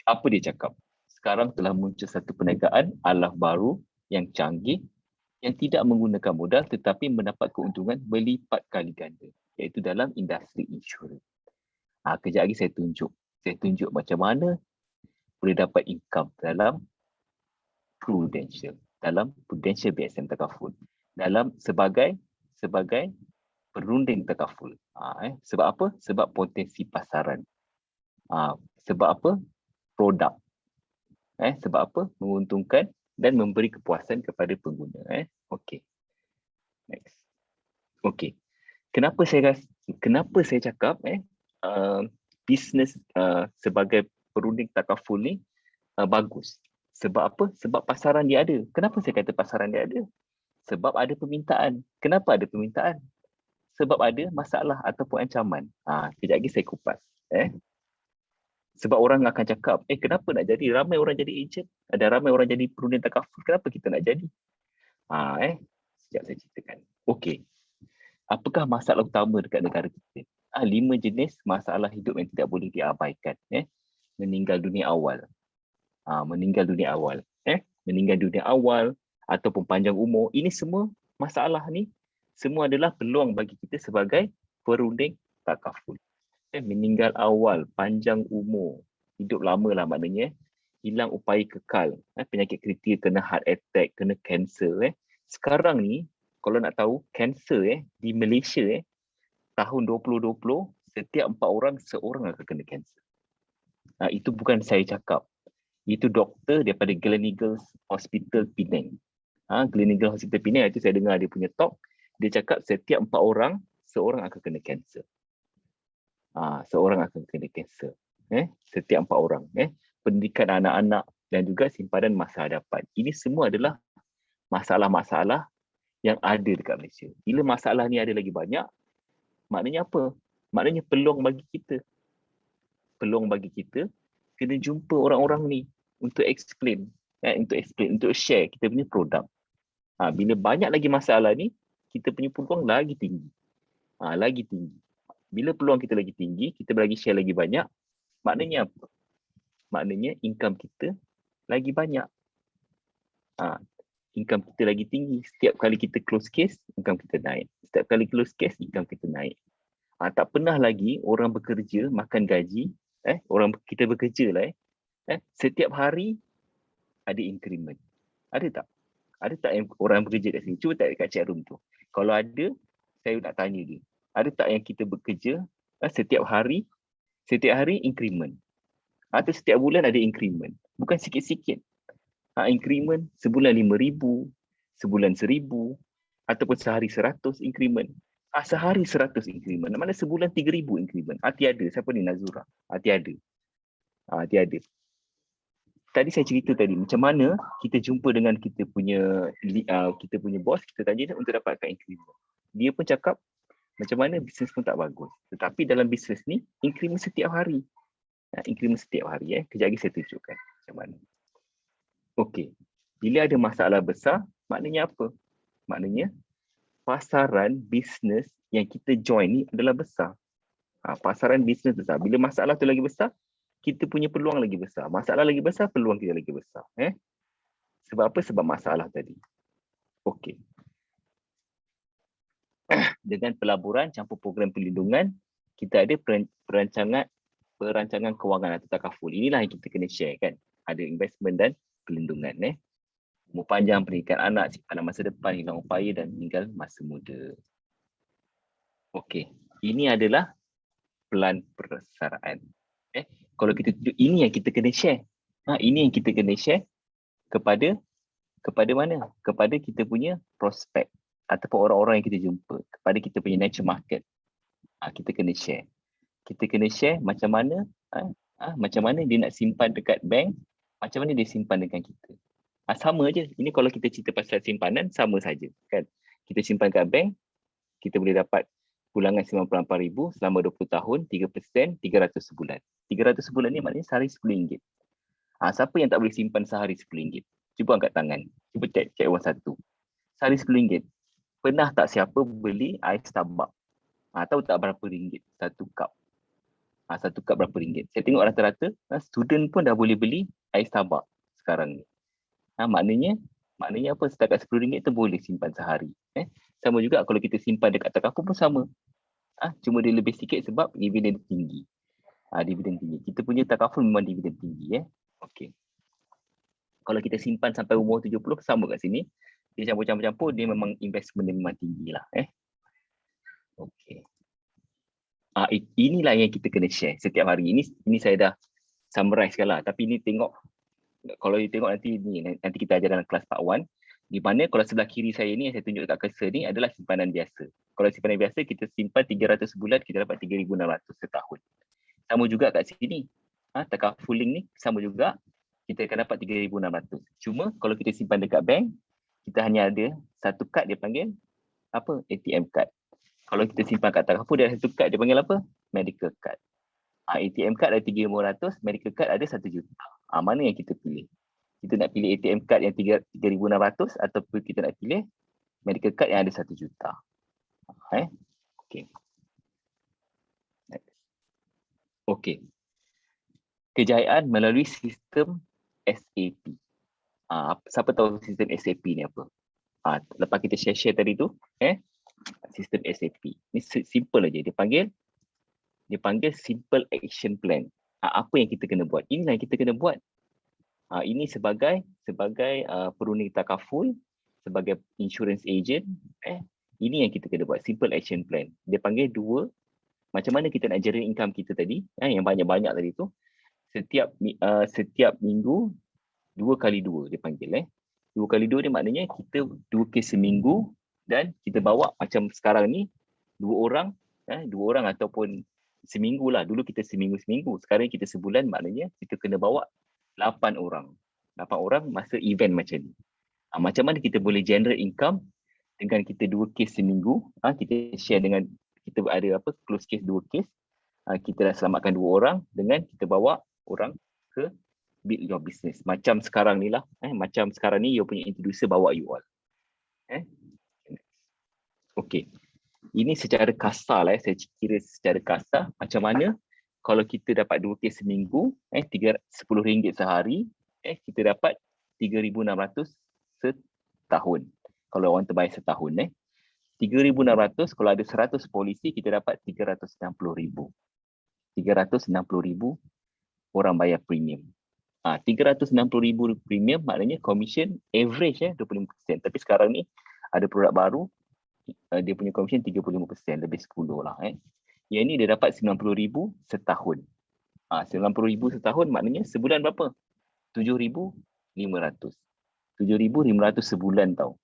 Apa dia cakap? Sekarang telah muncul satu perniagaan alah baru yang canggih yang tidak menggunakan modal tetapi mendapat keuntungan berlipat kali ganda, iaitu dalam industri insurans. Kejap lagi saya tunjuk macam mana boleh dapat income dalam Prudential, BSM Takaful, dalam sebagai perunding takaful. Sebab apa? Sebab potensi pasaran. Sebab apa? Produk. Sebab apa? Menguntungkan dan memberi kepuasan kepada pengguna. Okey. Next. Okey. Kenapa saya cakap bisnes sebagai perunding takaful ni bagus? Sebab apa? Sebab pasaran dia ada. Kenapa saya kata pasaran dia ada? Sebab ada permintaan. Kenapa ada permintaan? Sebab ada masalah ataupun ancaman. Kejap lagi saya kupas. Sebab orang akan cakap, kenapa nak jadi? Ramai orang jadi ejen. Ada ramai orang jadi perunding takaful. Kenapa kita nak jadi? Sekejap saya ceritakan. Okey. Apakah masalah utama dekat negara kita? 5 jenis masalah hidup yang tidak boleh diabaikan. Meninggal dunia awal. Meninggal dunia awal. Meninggal dunia awal ataupun panjang umur. Ini semua masalah ni semua adalah peluang bagi kita sebagai perunding takaful. Meninggal awal, panjang umur, hidup lama lah maknanya, hilang upaya kekal, penyakit kritikal, kena heart attack, kena kanser. Sekarang ni kalau nak tahu kanser di Malaysia tahun 2020 setiap 4 orang seorang akan kena kanser. Itu bukan saya cakap. Itu doktor daripada Gleneagles Hospital Penang. Gleneagles Hospital Penang itu saya dengar dia punya talk, dia cakap setiap 4 orang seorang akan kena kanser. Seorang akan kena kanser. Setiap 4 orang. Pendidikan anak-anak dan juga simpanan masa hadapan. Ini semua adalah masalah-masalah yang ada dekat Malaysia. Bila masalah ni ada lagi banyak, maknanya apa? Maknanya peluang bagi kita. Peluang bagi kita kena jumpa orang-orang ni untuk explain, untuk share kita punya produk. Bila banyak lagi masalah ni, kita punya peluang lagi tinggi. Lagi tinggi. Bila peluang kita lagi tinggi, kita lagi share lagi banyak, maknanya apa? Maknanya income kita lagi banyak. Income kita lagi tinggi. Setiap kali kita close case, income kita naik. Setiap kali close case, income kita naik. Tak pernah lagi orang bekerja, makan gaji, orang kita bekerja lah setiap hari ada increment. Ada tak? Ada tak yang orang bekerja kat sini? Cuba tak dekat chat room tu. Kalau ada, saya nak tanya dia. Ada tak yang kita bekerja setiap hari increment? Atau setiap bulan ada increment? Bukan sikit-sikit. Increment sebulan 5,000, sebulan 1,000, ataupun sehari 100 increment. Sehari 100 increment. Mana sebulan 3,000 increment. Tiada. Siapa ni? Nazura. Tiada. Tiada. Tadi saya cerita tadi macam mana kita jumpa dengan kita punya bos, kita tanya dia untuk dapatkan increment. Dia pun cakap macam mana bisnes pun tak bagus. Tetapi dalam bisnes ni increment setiap hari. Increment setiap hari. Kejap lagi saya tunjukkan macam mana. Okey. Bila ada masalah besar, maknanya apa? Maknanya pasaran bisnes yang kita join ni adalah besar. Pasaran bisnes besar. Bila masalah tu lagi besar, kita punya peluang lagi besar. Masalah lagi besar, peluang kita lagi besar. Sebab apa? Sebab masalah tadi. Okey. Dengan pelaburan campur program perlindungan, kita ada perancangan kewangan atau takaful. Inilah yang kita kena share kan. Ada investment dan perlindungan. Umur panjang, pendidikan anak, simpanan masa depan, hilang upaya dan meninggal masa muda. Okey. Ini adalah pelan persaraan. Kalau kita tunjuk, ini yang kita kena share. Ini yang kita kena share kepada mana? Kepada kita punya prospek ataupun orang-orang yang kita jumpa, kepada kita punya natural market. Kita kena share. Kita kena share macam mana dia nak simpan dekat bank, macam mana dia simpan dengan kita. Sama je. Ini kalau kita cerita pasal simpanan, sama saja kan. Kita simpan kat bank, kita boleh dapat pulangan 98,000 selama 20 tahun, 3%, 300 sebulan. 300 sebulan ni maknanya sehari RM10. Siapa yang tak boleh simpan sehari RM10? Cuba angkat tangan. Cuba cek orang satu. Sehari RM10. Pernah tak siapa beli air Starbucks? Tahu tak berapa ringgit satu cup? Satu cup berapa ringgit? Saya tengok rata-rata student pun dah boleh beli air Starbucks sekarang ni. Maknanya apa? Setakat RM10 tu boleh simpan sehari. Sama juga kalau kita simpan dekat takaful pun sama. Cuma dia lebih sikit sebab dividen tinggi. Dividen tinggi. Kita punya takaful memang dividen tinggi. Okey. Kalau kita simpan sampai umur 70 sama kat sini. Dia campur-campur, dia memang investment dia memang tinggi lah. Okey. Inilah yang kita kena share setiap hari. Ini saya dah summarize lah. Tapi ini tengok, kalau you tengok nanti kita ajar dalam kelas part 1, di mana kalau sebelah kiri saya ni yang saya tunjuk kat cursor ni adalah simpanan biasa. Kalau simpanan biasa kita simpan 300 bulan, kita dapat 3,600 setahun. Sama juga kat sini. Takafuling ni sama juga, kita akan dapat 3,600. Cuma kalau kita simpan dekat bank, kita hanya ada satu kad, dia panggil apa? ATM card. Kalau kita simpan kat takaful, dia ada satu kad, dia panggil apa? Medical card. ATM card ada 3,500, medical card ada 1 juta. Mana yang kita pilih? Kita nak pilih ATM card yang 3,600 ataupun kita nak pilih medical card yang ada 1 juta. Okey. Okey. Kejayaan melalui sistem SAP. Siapa tahu sistem SAP ni apa? Lepas kita share tadi tu, sistem SAP. Ni simple aja. Dia panggil simple action plan. Apa yang kita kena buat? Inilah yang kita kena buat. Ini sebagai perunding takaful, sebagai insurance agent, ini yang kita kena buat, simple action plan. Dia panggil 2, macam mana kita nak generate income kita tadi, yang banyak-banyak tadi tu, setiap minggu 2 kali 2 dia panggil. 2 kali 2 dia maknanya kita 2 kes seminggu dan kita bawa macam sekarang ni 2 orang, 2 orang ataupun seminggu lah. Dulu kita seminggu-seminggu, sekarang kita sebulan, maknanya kita kena bawa 8 orang. 8 orang masa event macam ni. Macam mana kita boleh generate income dengan kita 2 kes seminggu, kita share dengan, kita ada close case 2 kes, kita dah selamatkan 2 orang dengan kita bawa orang ke build your business. Macam sekarang ni lah, macam sekarang ni you punya introducer bawa you all. Okay. Ini secara kasar lah, saya kira secara kasar macam mana kalau kita dapat 2 kes seminggu, RM10 sehari, kita dapat 3,600 setahun. Kalau orang terbayar setahun, 3,600, kalau ada 100 polisi, kita dapat 360,000. 360,000 orang bayar premium. 360,000 premium maknanya commission average 25%. Tapi sekarang ni ada produk baru, dia punya commission 35%, lebih 10 lah. Yang ni dia dapat 90,000 setahun. 90,000 setahun maknanya sebulan berapa? 7,500. 7,500 sebulan tau.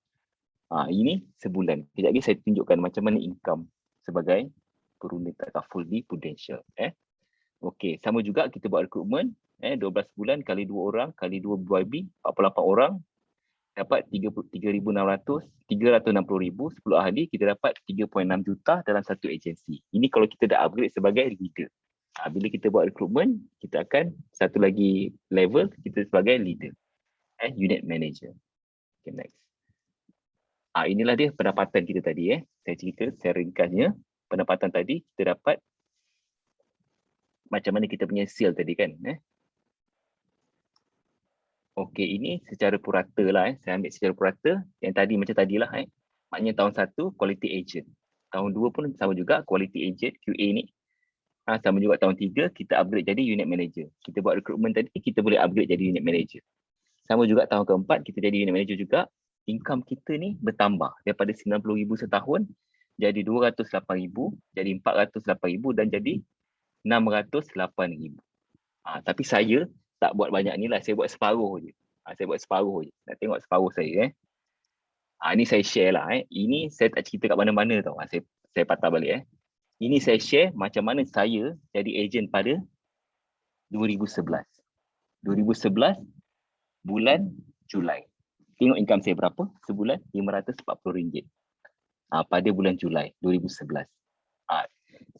Ini sebulan. Kejap lagi saya tunjukkan macam mana income sebagai perunding takaful di Prudential. Okey, sama juga kita buat recruitment, 12 bulan kali 2 orang kali 2 BYB, 48 orang dapat 3,600, 360,000, 10 ahli kita dapat 3.6 juta dalam satu agensi. Ini kalau kita dah upgrade sebagai leader. Bila kita buat recruitment, kita akan satu lagi level, kita sebagai leader. Unit manager. Okay, next. Inilah dia pendapatan kita tadi. Saya cerita, saya ringkasnya. Pendapatan tadi kita dapat macam mana kita punya sale tadi kan. Okey, ini secara purata lah. Saya ambil secara purata. Yang tadi macam tadilah. Maknanya tahun 1 quality agent. Tahun 2 pun sama juga quality agent QA ni. Sama juga tahun 3 kita upgrade jadi unit manager. Kita buat recruitment tadi, kita boleh upgrade jadi unit manager. Sama juga tahun keempat kita jadi unit manager juga. Income kita ni bertambah daripada 90,000 setahun jadi 208,000, jadi 408,000 dan jadi 608,000. Tapi saya tak buat banyak ni lah, saya buat separuh je. Saya buat separuh je. Nak tengok separuh saya. Ini saya share lah. Ini saya tak cerita kat mana-mana tau. Saya patah balik. Ini saya share macam mana saya jadi ejen pada 2011. 2011 bulan Julai. Tengok income saya berapa? Sebulan RM540. Pada bulan Julai 2011.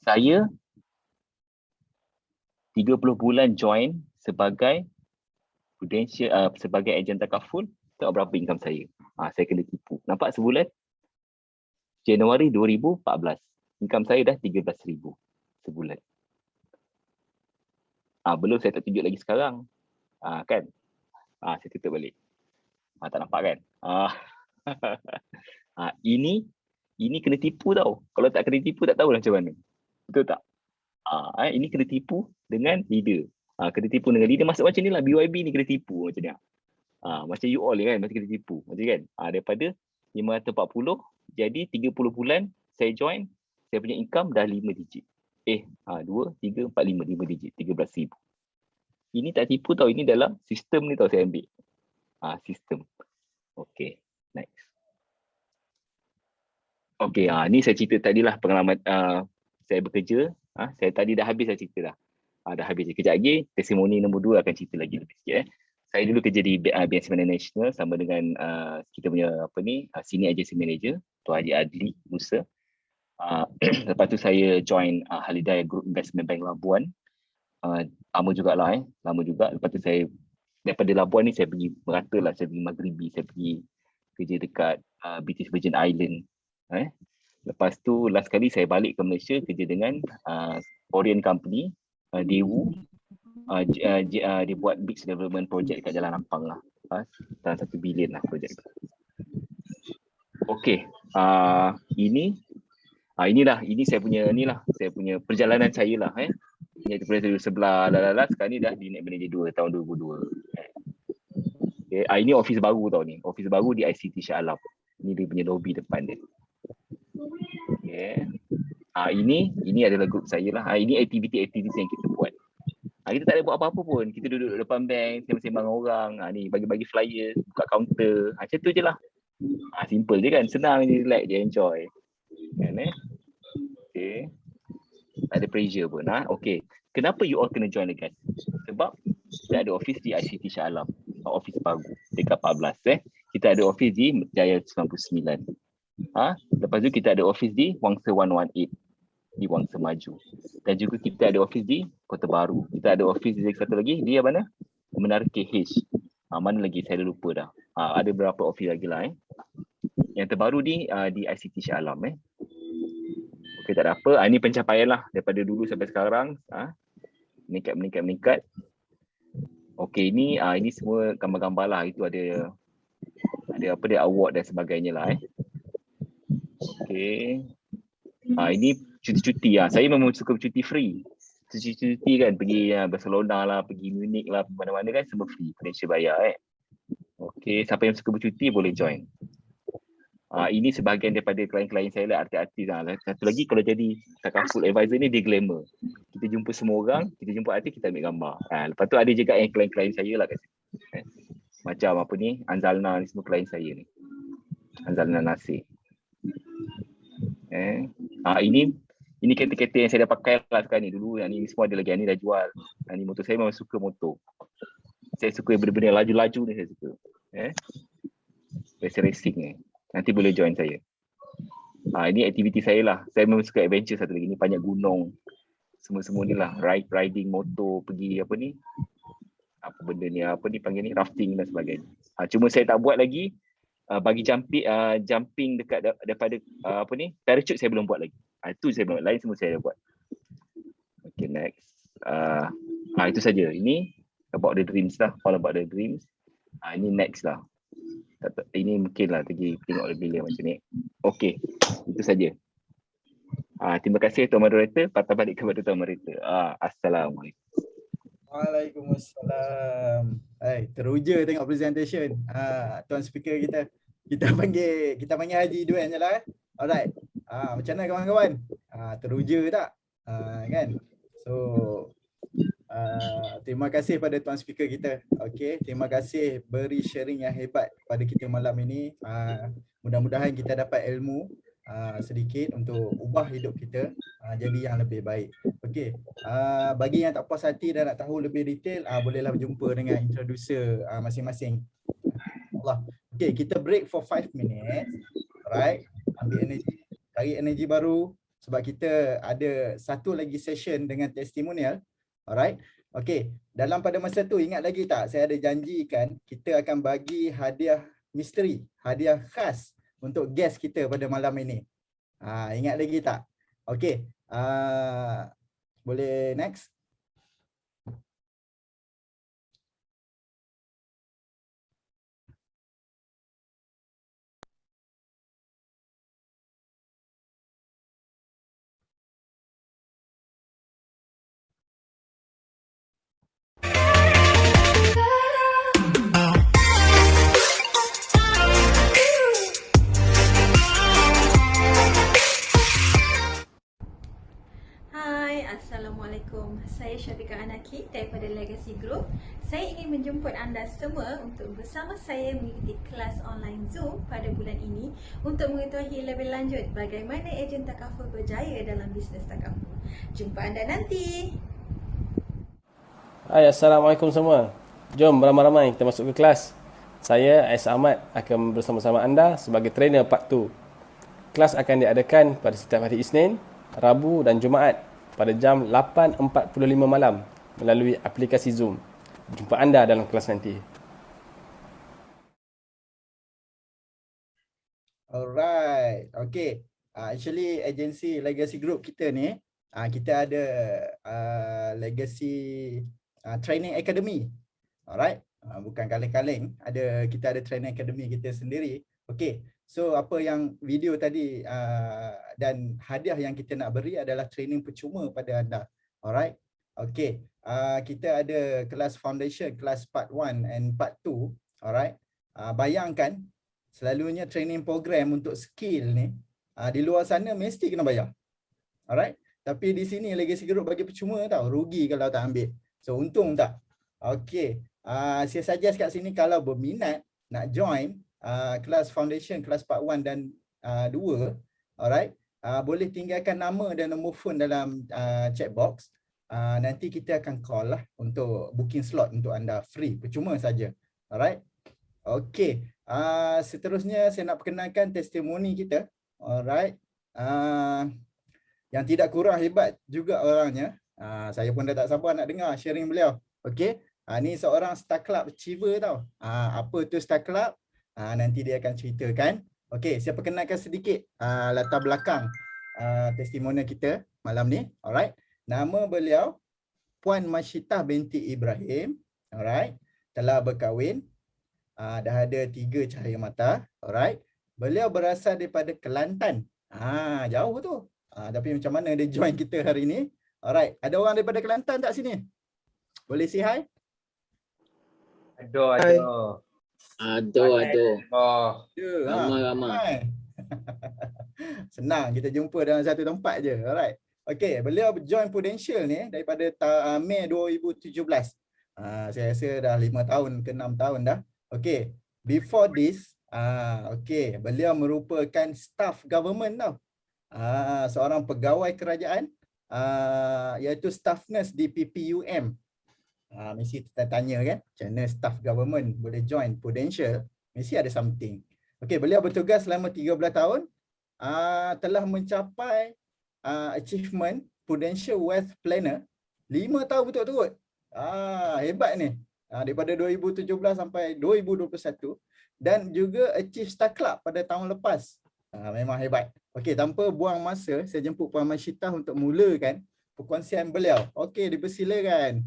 Saya 30 bulan join sebagai Prudential, sebagai ejen takaful. Tengok berapa income saya. Saya kena tipu. Nampak sebulan? Januari 2014. Income saya dah 13,000 sebulan. Belum saya tak tunjuk lagi sekarang. Kan? Saya tutup balik. Tak nampak kan? Ini kena tipu tau. Kalau tak kena tipu tak tahulah macam mana. Betul tak? Ini kena tipu dengan leader. Kena tipu dengan leader. Masuk macam ni lah. BYB ni kena tipu macam ni. Macam you all kan, masih kena tipu. Macam kan? Daripada 540, jadi 30 bulan saya join, saya punya income dah 5 digit. 2, 3, 4, 5 digit. 13,000. Ini tak tipu tau. Ini dalam sistem ni tau saya ambil. Sistem. Okay, next. Okay, ni saya cerita tadilah pengalaman saya bekerja. Saya tadi dah habis saya cerita dah. Dah habis. Kejap lagi, testimoni nombor 2 akan cerita lagi lebih sikit. Saya dulu kerja di BNC Mana National sama dengan kita punya senior agency manager, Tuan Haji Adli Musa. Lepas tu saya join Halidaya Group Investment Bank Labuan. Lama jugalah. Lama juga. Lepas tu saya daripada Labuan ni saya pergi merata lah. Saya pergi Maghribi, saya pergi kerja dekat British Virgin Island. Lepas tu last kali saya balik ke Malaysia kerja dengan Korean company, Daewoo. Dia buat big development project kat Jalan Ampang lah. Dalam 1 bilion lah projek tu. Okey, ini saya punya perjalanan saya lah. Ini daripada sebelah sekarang ni dah di Net Manager 2 tahun 2002. Okay. Ini office baru tau ni. Office baru di ICT Shah Alam. Ini dia punya lobby depan dia. Okay. Ini adalah grup saya lah. Ini aktiviti-aktiviti yang kita buat. Kita tak ada buat apa-apa pun. Kita duduk depan bank, sembang-sembang orang. Ni bagi-bagi flyer, buka kaunter. Macam tu je lah. Simple je kan. Senang je, relax je, enjoy. Kan Okay. Tak ada pressure pun. Okay. Kenapa you all kena join Legas? Sebab kita ada office di ICT Shah Alam. Office baru. Dekat 14. Kita ada office di Jaya 99. Lepas tu kita ada office di Wangsa 118. Di Wangsa Maju. Dan juga kita ada office di Kota Baru. Kita ada office di satu lagi, di mana? Menara KH. Mana lagi saya dah lupa dah. Ada beberapa office lagi lah. Yang terbaru di ICT Shah Alam. Okey, tak ada apa. Ini pencapaian lah daripada dulu sampai sekarang. Meningkat. Okey, ini semua gambar-gambar lah. Itu ada apa dia, award dan sebagainya lah. Okey. Ini cuti-cuti lah. Saya memang suka cuti free. Cuti kan, pergi Barcelona lah, pergi Munich lah, mana-mana kan semua free. Malaysia bayar Okey, siapa yang suka bercuti boleh join. Ini sebahagian daripada klien-klien saya lah, artis-artis lah. Satu lagi, kalau jadi Takaful Advisor ni, dia glamour. Kita jumpa semua orang, kita jumpa artis, kita ambil gambar. Lepas tu ada juga yang klien-klien saya lah kat sini. Macam apa ni, Anzalna ni semua klien saya ni. Anzalna Nasir. Ini kereta-kereta yang saya dah pakai lah sekarang ni. Dulu yang ni semua ada lagi, yang ni dah jual. Yang ni motor saya memang suka motor. Saya suka benda-benda laju-laju ni saya suka. Racing ni. Nanti boleh join saya. Ini aktiviti saya lah. Saya memang suka adventure satu lagi. Ni banyak gunung. Semua-semua ni lah. Riding motor, pergi apa ni. Apa benda ni, apa ni panggil ni, rafting dan sebagainya. Cuma saya tak buat lagi. Bagi jumping dekat daripada apa ni, parachute saya belum buat lagi. Itu saya belum buat. Lain semua saya dah buat. Okay, next. Itu saja. Ini about the dreams lah. All about the dreams. Ini next lah. Ini mungkin lah tengok lebih macam ni. Okay, itu saja. Terima kasih Tuan Moderator. Patah balik kepada Tuan Moderator. Assalamualaikum. Waalaikumsalam. Teruja tengok presentation. Tuan speaker kita panggil Haji Duan je lah. Alright. Macam mana kawan-kawan? Teruja tak? Kan? So terima kasih pada tuan speaker kita. Okey, terima kasih beri sharing yang hebat pada kita malam ini. Mudah-mudahan kita dapat ilmu sedikit untuk ubah hidup kita jadi yang lebih baik. Okey, bagi yang tak puas hati dan nak tahu lebih detail, bolehlah berjumpa dengan introducer masing-masing. Allah. Okey, kita break for 5 minutes. Alright, ambil energi, cari energi baru sebab kita ada satu lagi session dengan testimonial. Alright. Okey, dalam pada masa tu ingat lagi tak, saya ada janjikan kita akan bagi hadiah misteri, hadiah khas untuk guest kita pada malam ini. Ingat lagi tak? Okey. Boleh next? Assalamualaikum, saya Syafiqah Anaki daripada Legacy Group. Saya ingin menjemput anda semua untuk bersama saya mengikuti kelas online Zoom pada bulan ini untuk mengetahui lebih lanjut bagaimana ejen takaful berjaya dalam bisnes takaful. Jumpa anda nanti. Hai, Assalamualaikum semua. Jom beramai-ramai kita masuk ke kelas. Saya Ais Ahmad akan bersama-sama anda sebagai trainer part 2. Kelas akan diadakan pada setiap hari Isnin, Rabu dan Jumaat pada jam 8.45 malam melalui aplikasi Zoom. Jumpa anda dalam kelas nanti. Alright. Okay. Actually agensi Legacy Group kita ni, kita ada Legacy Training Academy. Alright. Bukan kaleng-kaleng, kita ada training academy kita sendiri. Okey. So apa yang video tadi dan hadiah yang kita nak beri adalah training percuma pada anda. Alright. Okey. Kita ada kelas foundation, kelas part 1 and part 2. Alright. Bayangkan selalunya training program untuk skill ni di luar sana mesti kena bayar. Alright. Tapi di sini Legacy Group bagi percuma tau. Rugi kalau tak ambil. So untung tak? Okey. Saya suggest kat sini kalau berminat nak join kelas foundation, kelas part 1 dan 2, alright, boleh tinggalkan nama dan nombor phone dalam chat box. Nanti kita akan call lah untuk booking slot untuk anda, free, percuma saja. Alright. Okey. Seterusnya saya nak perkenalkan testimoni kita. Alright. Yang tidak kurang hebat juga orangnya. Saya pun dah tak sabar nak dengar sharing beliau. Okey. Ni seorang Star Club achiever tau. Apa tu Star Club? Nanti dia akan ceritakan. Okey, saya perkenalkan sedikit latar belakang testimoni kita malam ni. Alright. Nama beliau Puan Masyitah binti Ibrahim. Alright. Telah berkahwin. Dah ada 3 cahaya mata. Alright. Beliau berasal daripada Kelantan. Jauh tu. Tapi macam mana dia join kita hari ni? Alright. Ada orang daripada Kelantan tak sini? Boleh say hi? Ada. Ramai. Senang kita jumpa dalam satu tempat je. Alright. Okey, beliau join Prudential ni daripada Mei 2017. Saya rasa dah 5 tahun ke 6 tahun dah. Okey, before this, okey, beliau merupakan staff government tau. Seorang pegawai kerajaan, iaitu staff nurse di PPUM. Mesti tanya kan, macam mana staff government boleh join Prudential, mesti ada something. Okey, beliau bertugas selama 13 tahun, telah mencapai achievement Prudential Wealth Planner 5 tahun berturut-turut. Hebat ni. Daripada 2017 sampai 2021 dan juga achieve Star Club pada tahun lepas. Memang hebat. Okey, tanpa buang masa, saya jemput Puan Masyitah untuk mulakan perkongsian beliau. Okey, dipersilakan.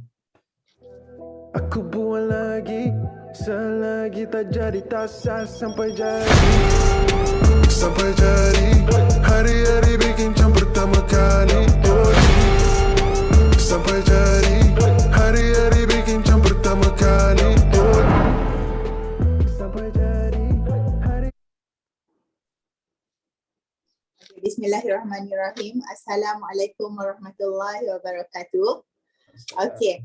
Aku buat lagi, selagi tak jadi tak sah sampai jadi. Sampai jadi, hari-hari bikin jam pertama kali. Sampai jadi, hari-hari bikin jam pertama kali. Sampai jadi, hari. Bismillahirrahmanirrahim. Assalamualaikum warahmatullahi wabarakatuh. Okey.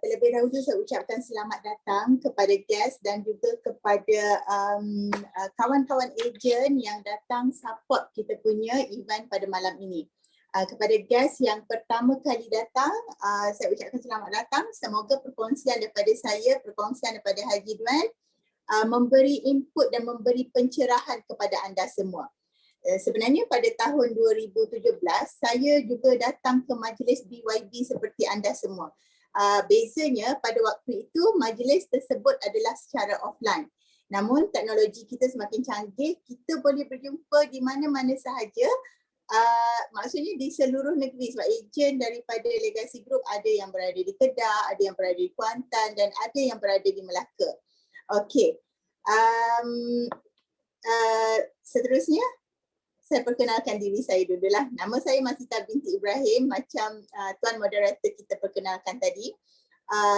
Terlebih dahulu saya ucapkan selamat datang kepada guest dan juga kepada kawan-kawan ejen yang datang support kita punya event pada malam ini. Kepada guest yang pertama kali datang, saya ucapkan selamat datang. Semoga perkongsian daripada saya, perkongsian daripada Haji Duan memberi input dan memberi pencerahan kepada anda semua. Sebenarnya pada tahun 2017, saya juga datang ke majlis BYB seperti anda semua. Bezanya pada waktu itu majlis tersebut adalah secara offline. Namun teknologi kita semakin canggih, kita boleh berjumpa di mana-mana sahaja. Maksudnya di seluruh negeri, sebab ejen daripada Legacy Group ada yang berada di Kedah, ada yang berada di Kuantan dan ada yang berada di Melaka. Okey. Seterusnya saya perkenalkan diri saya dululah. Nama saya Masyitah binti Ibrahim, macam tuan moderator kita perkenalkan tadi.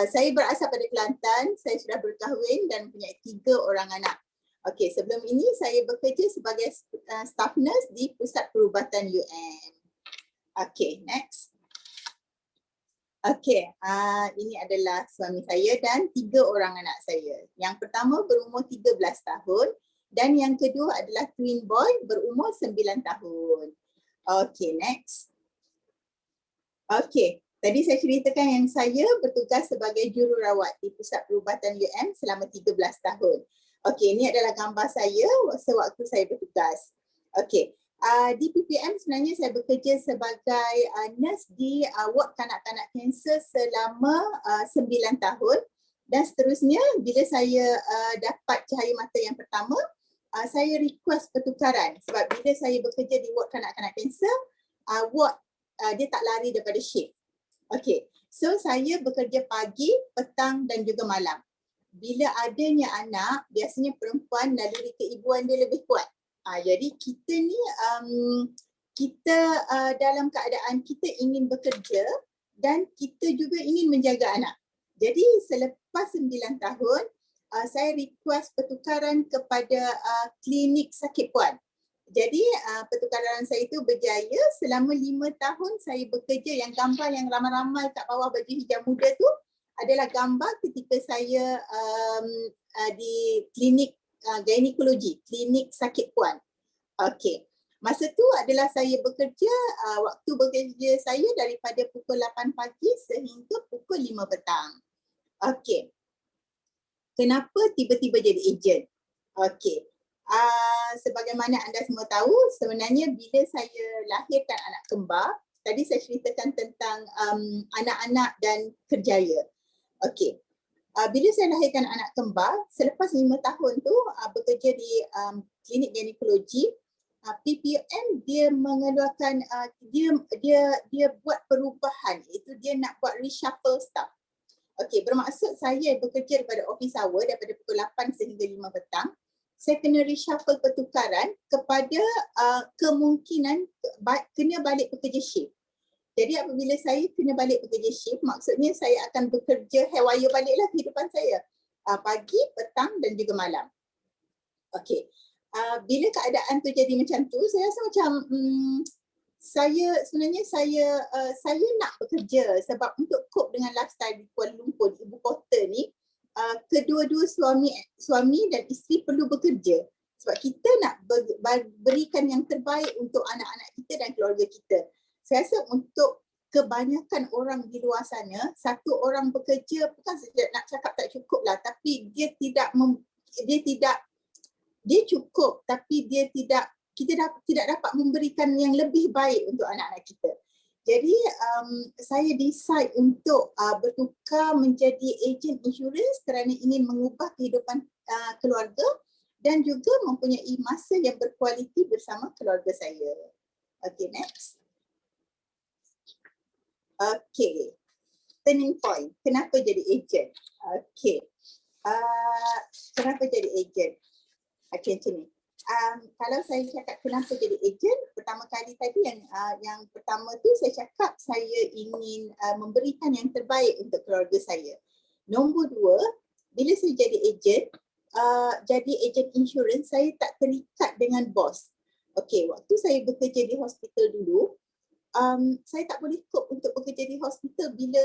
Saya berasal pada Kelantan, saya sudah berkahwin dan mempunyai 3 orang anak. Okey, sebelum ini saya bekerja sebagai staff nurse di Pusat Perubatan UM. Okey, next. Okey, ini adalah suami saya dan 3 orang anak saya. Yang pertama berumur 13 tahun. Dan yang kedua adalah twin boy berumur 9 tahun. Okay, next. Okay, tadi saya ceritakan yang saya bertugas sebagai jururawat di Pusat Perubatan UM selama 13 tahun. Okay, ini adalah gambar saya sewaktu saya bertugas. Okay, di PPM sebenarnya saya bekerja sebagai nurse di ward kanak-kanak kanser selama 9 tahun. Dan seterusnya bila saya dapat cahaya mata yang pertama, saya request pertukaran sebab bila saya bekerja di ward kanak-kanak kanser, ward dia tak lari daripada shift. Okay, so saya bekerja pagi, petang dan juga malam. Bila adanya anak, biasanya perempuan naluri keibuan dia lebih kuat. Jadi kita ni kita dalam keadaan kita ingin bekerja dan kita juga ingin menjaga anak. Jadi selepas 9 tahun, saya request pertukaran kepada klinik sakit puan. Jadi pertukaran saya itu berjaya selama 5 tahun saya bekerja. Yang gambar yang ramai-ramai kat bawah baju hijau muda tu adalah gambar ketika saya di klinik ginekologi, klinik sakit puan. Okey. Masa tu adalah saya bekerja, waktu bekerja saya daripada pukul 8 pagi sehingga pukul 5 petang. Okey. Kenapa tiba-tiba jadi ejen? Okey. Sebagaimana anda semua tahu, sebenarnya bila saya lahirkan anak kembar, tadi saya ceritakan tentang anak-anak dan kerjaya. Okey. Bila saya lahirkan anak kembar, selepas 5 tahun tu bekerja di klinik ginekologi, PPM dia mengeluarkan dia buat perubahan, iaitu dia nak buat reshuffle staff. Okey, bermaksud saya bekerja daripada office hour daripada pukul 8 sehingga 5 petang. Saya kena reshuffle pertukaran kepada kemungkinan kena balik bekerja shift. Jadi apabila saya kena balik bekerja shift, maksudnya saya akan bekerja haiwaya baliklah kehidupan saya. Pagi, petang dan juga malam. Okey. Bila keadaan tu jadi macam tu, saya rasa macam saya nak bekerja sebab untuk cope dengan lifestyle di Kuala Lumpur, di ibu kota ni, kedua-dua suami dan isteri perlu bekerja sebab kita nak berikan yang terbaik untuk anak-anak kita dan keluarga kita. Saya rasa untuk kebanyakan orang di luar sana, satu orang bekerja bukan saja nak cakap tak cukup lah, tapi dia cukup tapi kita tidak dapat memberikan yang lebih baik untuk anak-anak kita. Jadi saya decide untuk bertukar menjadi ejen insurans kerana ingin mengubah kehidupan keluarga dan juga mempunyai masa yang berkualiti bersama keluarga saya. Okay, next. Okay, turning point. Kenapa jadi ejen? Okay, kenapa jadi ejen? Okay, macam ni. Kalau saya cakap kenapa jadi ejen, pertama kali tadi yang pertama tu saya cakap saya ingin memberikan yang terbaik untuk keluarga saya. Nombor 2, bila saya jadi ejen insurans, saya tak terikat dengan bos. Okey, waktu saya bekerja di hospital dulu, saya tak boleh cope untuk bekerja di hospital bila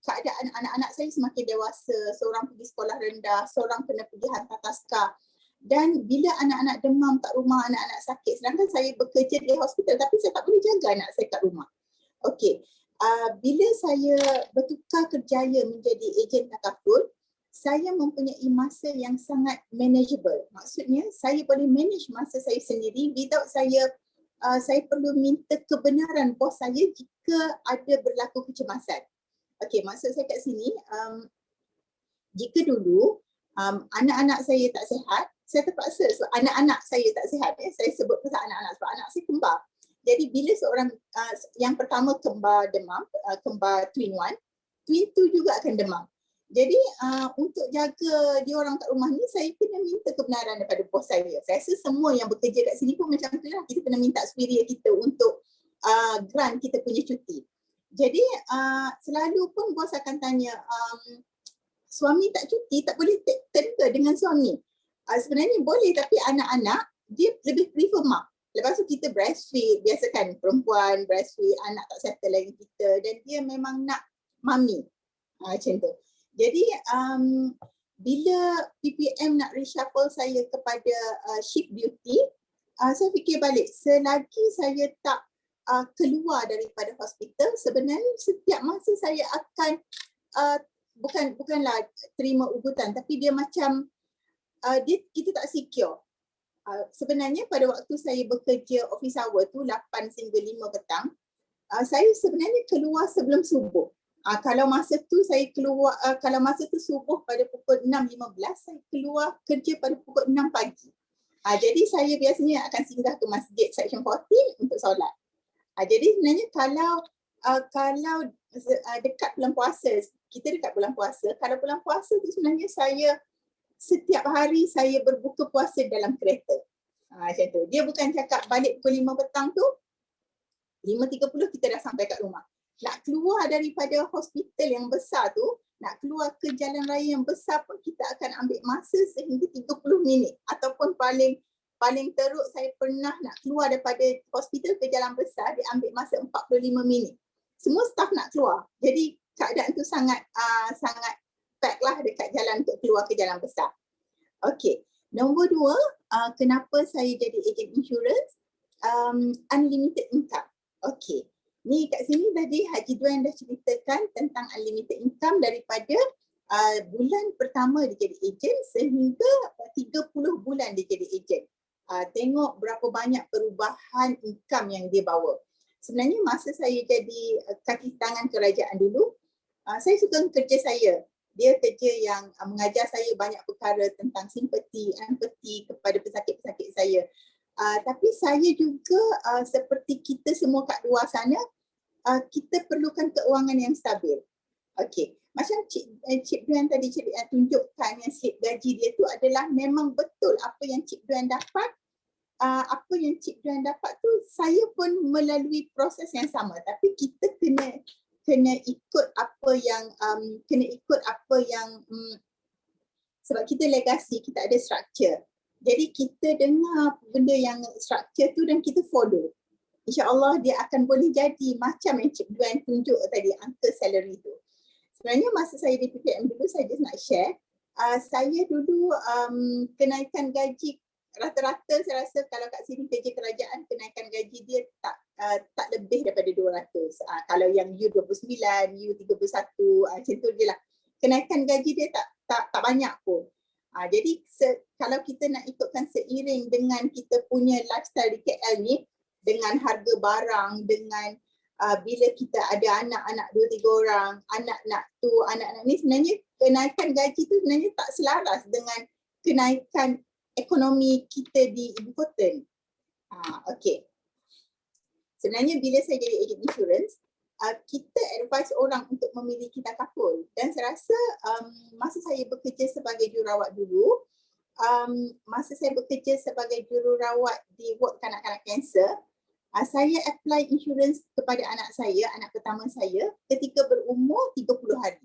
keadaan anak-anak saya semakin dewasa, seorang pergi sekolah rendah, seorang kena pergi hantar taska. Dan bila anak-anak demam kat rumah, anak-anak sakit, sedangkan saya bekerja di hospital tapi saya tak boleh jaga anak saya kat rumah. Okey, bila saya bertukar kerjaya menjadi ejen takaful, saya mempunyai masa yang sangat manageable. Maksudnya saya boleh manage masa saya sendiri without saya perlu minta kebenaran bos saya jika ada berlaku kecemasan. Okey, maksud saya kat sini, jika dulu anak-anak saya tak sihat, saya terpaksa sebab anak-anak saya tak sihat. Saya sebut pasal anak-anak sebab anak saya kembar. Jadi bila seorang yang pertama kembar demam, kembar twin 1, twin 2 juga akan demam. Jadi untuk jaga dia orang kat rumah ni, saya kena minta kebenaran daripada bos saya. Saya rasa semua yang bekerja kat sini pun macam tu lah. Kita kena minta superior kita untuk grant kita punya cuti. Jadi selalu pun bos akan tanya, suami tak cuti, tak boleh tender dengan suami. Sebenarnya boleh, tapi anak-anak dia lebih prefer mak. Lepas tu kita breastfeed, biasa kan perempuan breastfeed, anak tak settle lagi kita dan dia memang nak mami. Macam tu. Jadi bila PPM nak reshuffle saya kepada shift duty, saya fikir balik, selagi saya tak keluar daripada hospital, sebenarnya setiap masa saya akan bukanlah terima ugutan, tapi dia macam kita tak secure. Sebenarnya pada waktu saya bekerja office hour tu 8 hingga 5 petang, saya sebenarnya keluar sebelum subuh. Kalau masa tu saya keluar, kalau masa tu subuh pada pukul 6.15, saya keluar kerja pada pukul 6 pagi. Jadi saya biasanya akan singgah ke masjid Section 14 untuk solat. Jadi sebenarnya kalau dekat bulan puasa, kita dekat bulan puasa, kalau bulan puasa tu sebenarnya saya setiap hari saya berbuka puasa dalam kereta. Macam tu. Dia bukan cakap balik pukul 5 petang tu, 5.30 kita dah sampai kat rumah. Nak keluar daripada hospital yang besar tu, nak keluar ke jalan raya yang besar pun kita akan ambil masa sehingga 30 minit. Ataupun paling teruk saya pernah nak keluar daripada hospital ke jalan besar, dia ambil masa 45 minit. Semua staf nak keluar. Jadi keadaan tu sangat pack lah dekat jalan untuk keluar ke jalan besar. Okey. Nombor 2, kenapa saya jadi ejen insurans? Unlimited income. Okey. Ni kat sini tadi Haji Duan dah ceritakan tentang unlimited income daripada bulan pertama dia jadi ejen sehingga 30 bulan dia jadi ejen. Tengok berapa banyak perubahan income yang dia bawa. Sebenarnya masa saya jadi kaki tangan kerajaan dulu, saya suka kerja saya. Dia kerja yang mengajar saya banyak perkara tentang simpati, empati kepada pesakit-pesakit saya. Tapi saya juga seperti kita semua kat luar sana, kita perlukan keuangan yang stabil. Okey, macam Cik Duan tadi tunjukkan yang slip gaji dia tu adalah memang betul apa yang Cik Duan dapat. Apa yang Cik Duan dapat tu saya pun melalui proses yang sama, tapi kita kena ikut apa yang sebab kita legasi, kita ada structure. Jadi kita dengar benda yang structure tu dan kita follow. InsyaAllah dia akan boleh jadi macam yang Cik Duan tunjuk tadi, angka salary tu. Sebenarnya masa saya di PPM dulu, saya just nak share. Saya dulu kenaikan gaji rata-rata saya rasa kalau kat sini kerja kerajaan, kenaikan gaji dia tak lebih daripada 200. Kalau yang U29, U31, macam tu je lah. Kenaikan gaji dia tak banyak pun. Jadi kalau kita nak ikutkan seiring dengan kita punya lifestyle di KL ni, dengan harga barang, dengan bila kita ada anak-anak 2-3 orang, anak-anak ni, sebenarnya kenaikan gaji tu sebenarnya tak selaras dengan kenaikan ekonomi kita di ibu kota ni. Okey. Sebenarnya bila saya jadi ejen insurans, kita advise orang untuk memiliki takaful. Dan saya rasa masa saya bekerja sebagai jururawat dulu, masa saya bekerja sebagai jururawat di ward kanak-kanak kanser, saya apply insurans kepada anak saya, anak pertama saya ketika berumur 30 hari.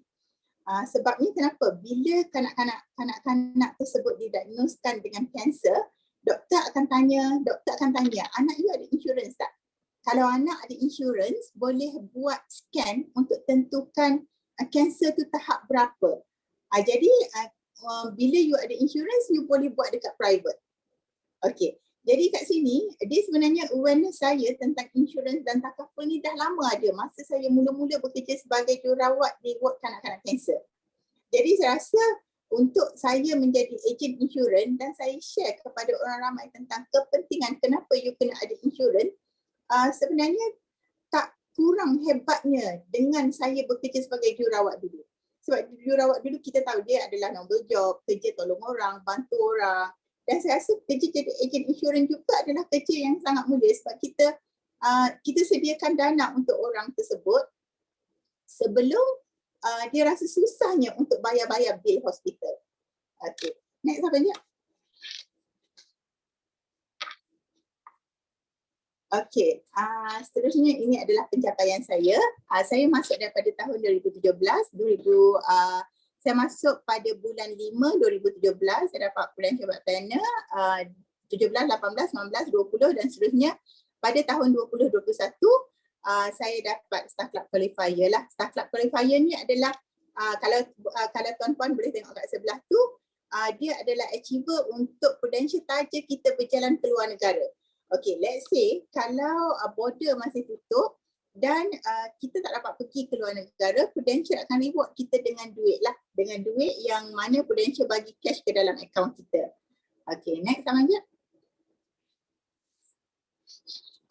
Sebabnya kenapa? Bila kanak-kanak tersebut didiagnoskan dengan kanser, doktor akan tanya, anak you ada insurans tak? Kalau anak ada insurans, boleh buat scan untuk tentukan kanser tu tahap berapa. Jadi bila you ada insurans, you boleh buat dekat private. Okey. Jadi kat sini, dia sebenarnya awareness saya tentang insurans dan takaful ni dah lama ada. Masa saya mula-mula bekerja sebagai jururawat di ward kanak-kanak kanser. Jadi saya rasa untuk saya menjadi ejen insurans dan saya share kepada orang ramai tentang kepentingan kenapa you kena ada insurans, sebenarnya tak kurang hebatnya dengan saya bekerja sebagai jururawat dulu. Sebab jururawat dulu kita tahu dia adalah noble job, kerja tolong orang, bantu orang. Dan saya rasa kerja jadi ejen insurans juga adalah kerja yang sangat mulia sebab kita sediakan dana untuk orang tersebut sebelum dia rasa susahnya untuk bayar-bayar bil hospital. Okey. Next apa je? Okey. Seterusnya ini adalah pencapaian saya. Saya masuk daripada tahun 2017, saya masuk pada bulan 5 2017, saya dapat Prudential Planner 17, 18, 19, 20 dan seterusnya. Pada tahun 2021, saya dapat Staff Club Qualifier lah. Staff Club Qualifier ni adalah, kalau tuan-puan boleh tengok kat sebelah tu, dia adalah achiever untuk Prudential target kita berjalan ke luar negara. Okay, let's say kalau border masih tutup, dan kita tak dapat pergi ke luar negara, Prudential akan reward kita dengan duit lah. Dengan duit yang mana Prudential bagi cash ke dalam akaun kita. Okay, next sama je.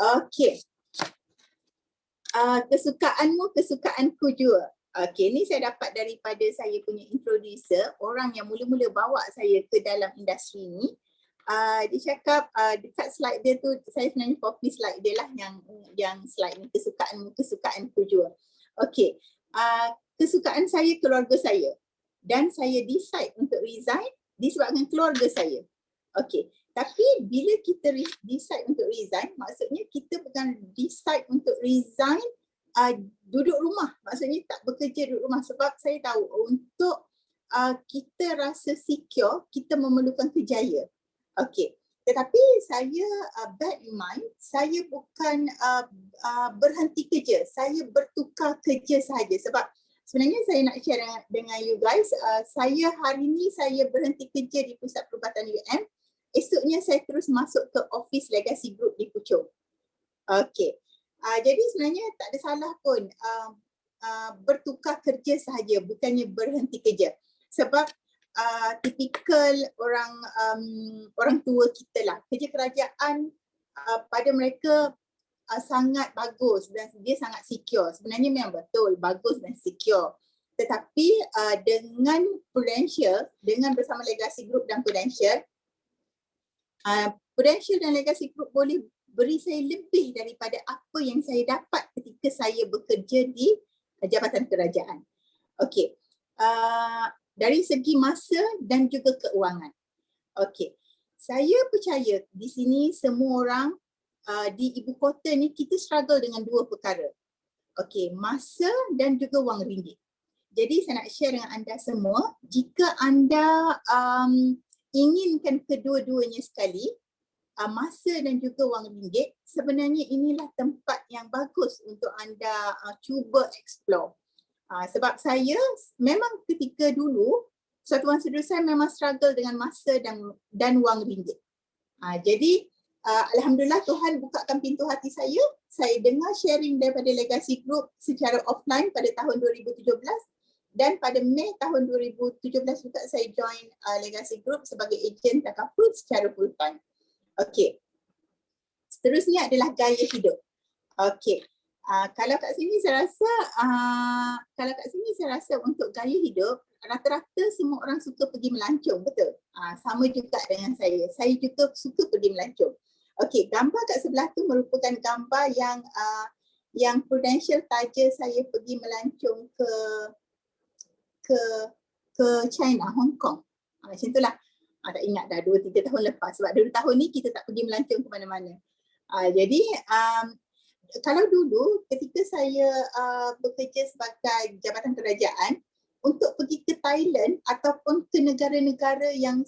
Okay. Kesukaanmu, kesukaanku juga. Okey, ni saya dapat daripada saya punya introducer, orang yang mula-mula bawa saya ke dalam industri ni. Dia cakap dekat slide dia tu, saya sebenarnya copy slide dia lah, yang slide ni kesukaan pujua. Okey, kesukaan saya keluarga saya, dan saya decide untuk resign disebabkan keluarga saya. Okey, tapi bila kita decide untuk resign, maksudnya kita bukan decide untuk resign duduk rumah, maksudnya tak bekerja duduk rumah, sebab saya tahu untuk kita rasa secure, kita memerlukan kerjaya. Okey, tetapi saya bear in mind, saya bukan berhenti kerja, saya bertukar kerja sahaja. Sebab sebenarnya saya nak share dengan you guys, saya hari ni saya berhenti kerja di Pusat Perubatan UM, esoknya saya terus masuk ke office Legacy Group di Puchong. Okey. Jadi sebenarnya tak ada salah pun bertukar kerja sahaja, bukannya berhenti kerja. Sebab tipikal orang tua kita lah, kerja kerajaan pada mereka sangat bagus dan dia sangat secure. Sebenarnya memang betul bagus dan secure. Tetapi dengan Prudential, dengan bersama Legacy Group dan Prudential, Prudential dan Legacy Group boleh beri saya lebih daripada apa yang saya dapat ketika saya bekerja di Jabatan Kerajaan. Okey, dari segi masa dan juga keuangan. Okey, saya percaya di sini semua orang di ibu kota ni kita struggle dengan dua perkara. Okey, masa dan juga wang ringgit. Jadi saya nak share dengan anda semua, jika anda inginkan kedua-duanya sekali, masa dan juga wang ringgit, sebenarnya inilah tempat yang bagus untuk anda cuba explore. Sebab saya memang ketika dulu, suatu masa dulu saya memang struggle dengan masa dan wang ringgit. Jadi alhamdulillah Tuhan bukakan pintu hati saya dengar sharing daripada Legacy Group secara offline pada tahun 2017, dan pada Mei tahun 2017 juga saya join Legacy Group sebagai ejen takaful secara full time. Okey. Seterusnya adalah gaya hidup. Okey. Kalau kat sini saya rasa untuk gaya hidup, rata-rata semua orang suka pergi melancong, betul? Sama juga dengan saya. Saya juga suka pergi melancong. Okey, gambar kat sebelah tu merupakan gambar yang Prudential taja saya pergi melancong ke China, Hong Kong. Macam itulah. Tak ingat dah 2-3 tahun lepas, sebab 2 tahun ni kita tak pergi melancong ke mana-mana. Jadi kalau dulu ketika saya bekerja sebagai jabatan kerajaan, untuk pergi ke Thailand ataupun ke negara-negara yang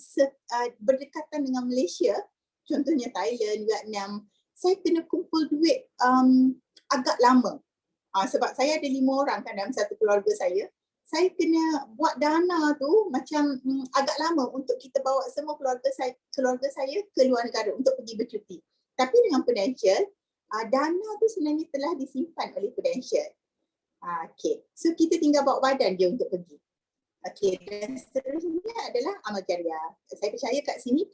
berdekatan dengan Malaysia, contohnya Thailand, Vietnam, saya kena kumpul duit agak lama. Sebab saya ada 5 orang kan dalam satu keluarga saya kena buat dana tu macam agak lama untuk kita bawa semua keluarga saya ke luar negara untuk pergi bercuti. Tapi dengan Prudential, dana tu sebenarnya telah disimpan oleh Prudential. Okay. So kita tinggal bawa badan je untuk pergi. Okay. Dan seterusnya adalah amal jariah. Saya percaya kat sini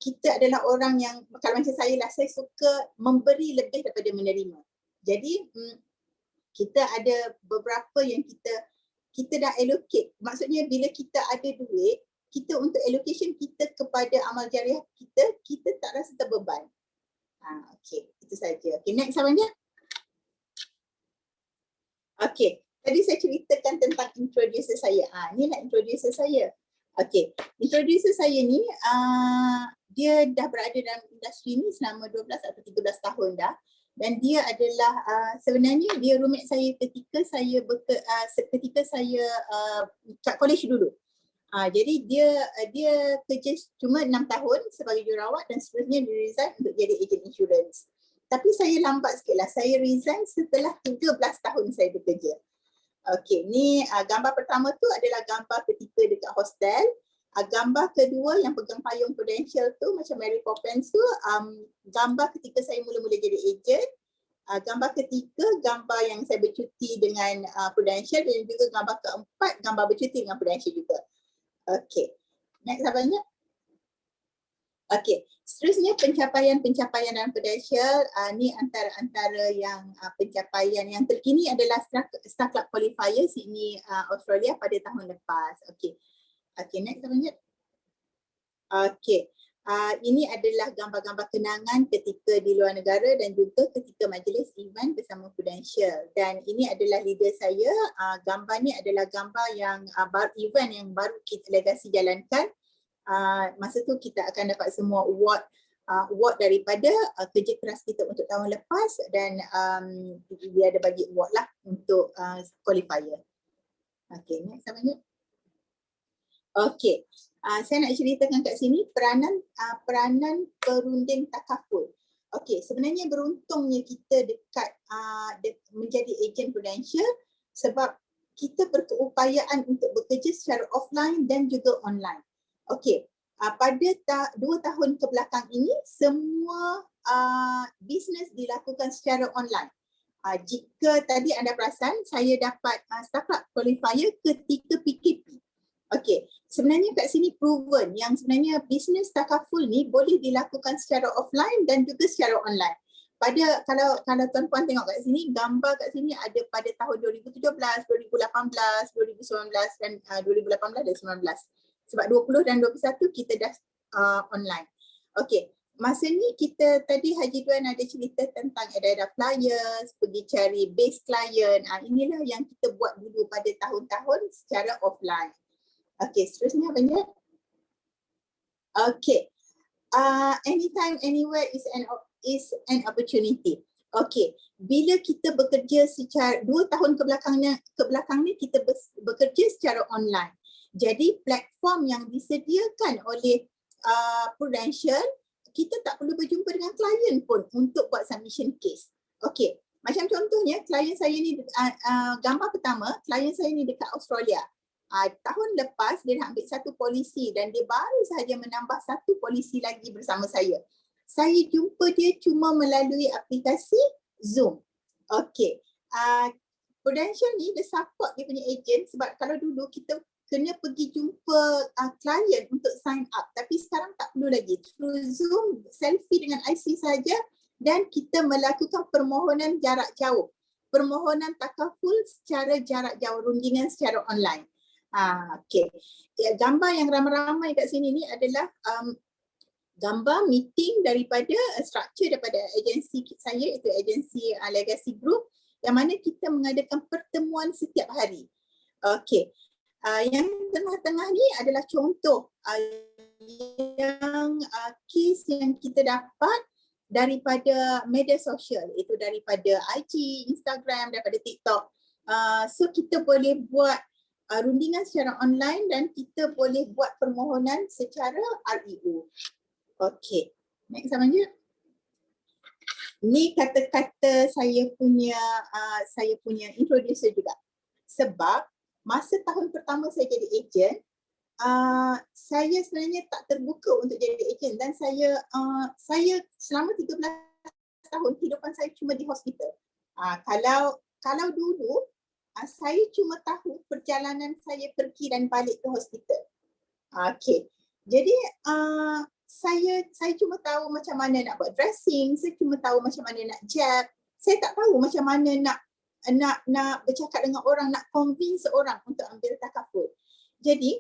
kita adalah orang yang, kalau macam saya lah, saya suka memberi lebih daripada menerima. Jadi kita ada beberapa yang kita dah allocate. Maksudnya bila kita ada duit, kita untuk allocation kita kepada amal jariah kita tak rasa terbeban. Okay, itu saja. Okay, next apa dia? Okay, tadi saya ceritakan tentang introducer saya. Inilah introducer saya. Okay, introducer saya ni dia dah berada dalam industri ni selama 12 atau 13 tahun dah. Dan dia adalah sebenarnya dia roommate saya ketika saya kat college dulu. Jadi dia kerja cuma 6 tahun sebagai jururawat dan seterusnya dia resign untuk jadi ejen insurans. Tapi saya lambat sikit lah. Saya resign setelah 13 tahun saya bekerja. Okey, ni gambar pertama tu adalah gambar ketika dekat hostel. Gambar kedua yang pegang payung Prudential tu macam Mary Poppins tu, gambar ketika saya mula-mula jadi ejen. Gambar ketiga, gambar yang saya bercuti dengan Prudential, dan juga gambar keempat, gambar bercuti dengan Prudential juga. Okey, next apa banyak? Okey, seterusnya pencapaian-pencapaian dalam Prudential. Ni antara yang pencapaian yang terkini adalah Star Club Qualifier Sydney Australia pada tahun lepas. Okey. Okey, next apa ni? Okey. Ini adalah gambar-gambar kenangan ketika di luar negara dan juga ketika majlis event bersama Prudential. Dan ini adalah leader saya. Gambar ni adalah gambar yang event yang baru kita Legacy jalankan. Masa tu kita akan dapat semua award daripada kerja keras kita untuk tahun lepas dan dia ada bagi award lah untuk qualifier. Okey, next apa ni? Okey, saya nak ceritakan kat sini peranan perunding takaful. Okey, sebenarnya beruntungnya kita menjadi ejen Prudential sebab kita berkeupayaan untuk bekerja secara offline dan juga online. Okey, pada 2 tahun kebelakang ini semua bisnes dilakukan secara online. Jika tadi anda perasan saya dapat Star Club Qualifier ketika PKP. Okey, sebenarnya kat sini proven yang sebenarnya bisnes takaful ni boleh dilakukan secara offline dan juga secara online. Kalau tuan-puan tengok kat sini, gambar kat sini ada pada tahun 2017, 2018, 2019 dan 2018 dan 19. Sebab 20 dan 21 kita dah online. Okey, masa ni kita tadi Haji Duan ada cerita tentang ada flyers, pergi cari base client. Inilah yang kita buat dulu pada tahun-tahun secara offline. Okey, seterusnya apa ni? Okey. Anytime, anywhere is an opportunity. Okey, bila kita bekerja secara 2 tahun kebelakang ni kita bekerja secara online. Jadi platform yang disediakan oleh Prudential, kita tak perlu berjumpa dengan klien pun untuk buat submission case. Okey, macam contohnya klien saya ni, gambar pertama, klien saya ni dekat Australia. Tahun lepas dia dah ambil 1 polisi dan dia baru sahaja menambah 1 polisi lagi bersama saya. Saya jumpa dia cuma melalui aplikasi Zoom. Okey, Prudential ni dia support dia punya agent sebab kalau dulu kita kena pergi jumpa klien untuk sign up. Tapi sekarang tak perlu lagi. Through Zoom, selfie dengan IC saja dan kita melakukan permohonan jarak jauh. Permohonan takaful secara jarak jauh, rundingan secara online. Okey. Ya, gambar yang ramai-ramai kat sini ni adalah gambar meeting daripada structure daripada agensi saya, iaitu agensi Legacy Group, yang mana kita mengadakan pertemuan setiap hari. Okey. Yang tengah-tengah ni adalah contoh yang kes yang kita dapat daripada media sosial, iaitu daripada IG, Instagram, daripada TikTok. So kita boleh buat rundingan secara online dan kita boleh buat permohonan secara REO. Okey, next apa je? Ni kata-kata saya punya introducer juga. Sebab masa tahun pertama saya jadi ejen, saya sebenarnya tak terbuka untuk jadi ejen dan saya selama 13 tahun kehidupan saya cuma di hospital. Kalau dulu saya cuma tahu perjalanan saya pergi dan balik ke hospital. Okey. Jadi saya cuma tahu macam mana nak buat dressing, saya cuma tahu macam mana nak jab. Saya tak tahu macam mana nak bercakap dengan orang, nak convince orang untuk ambil takaful. Jadi,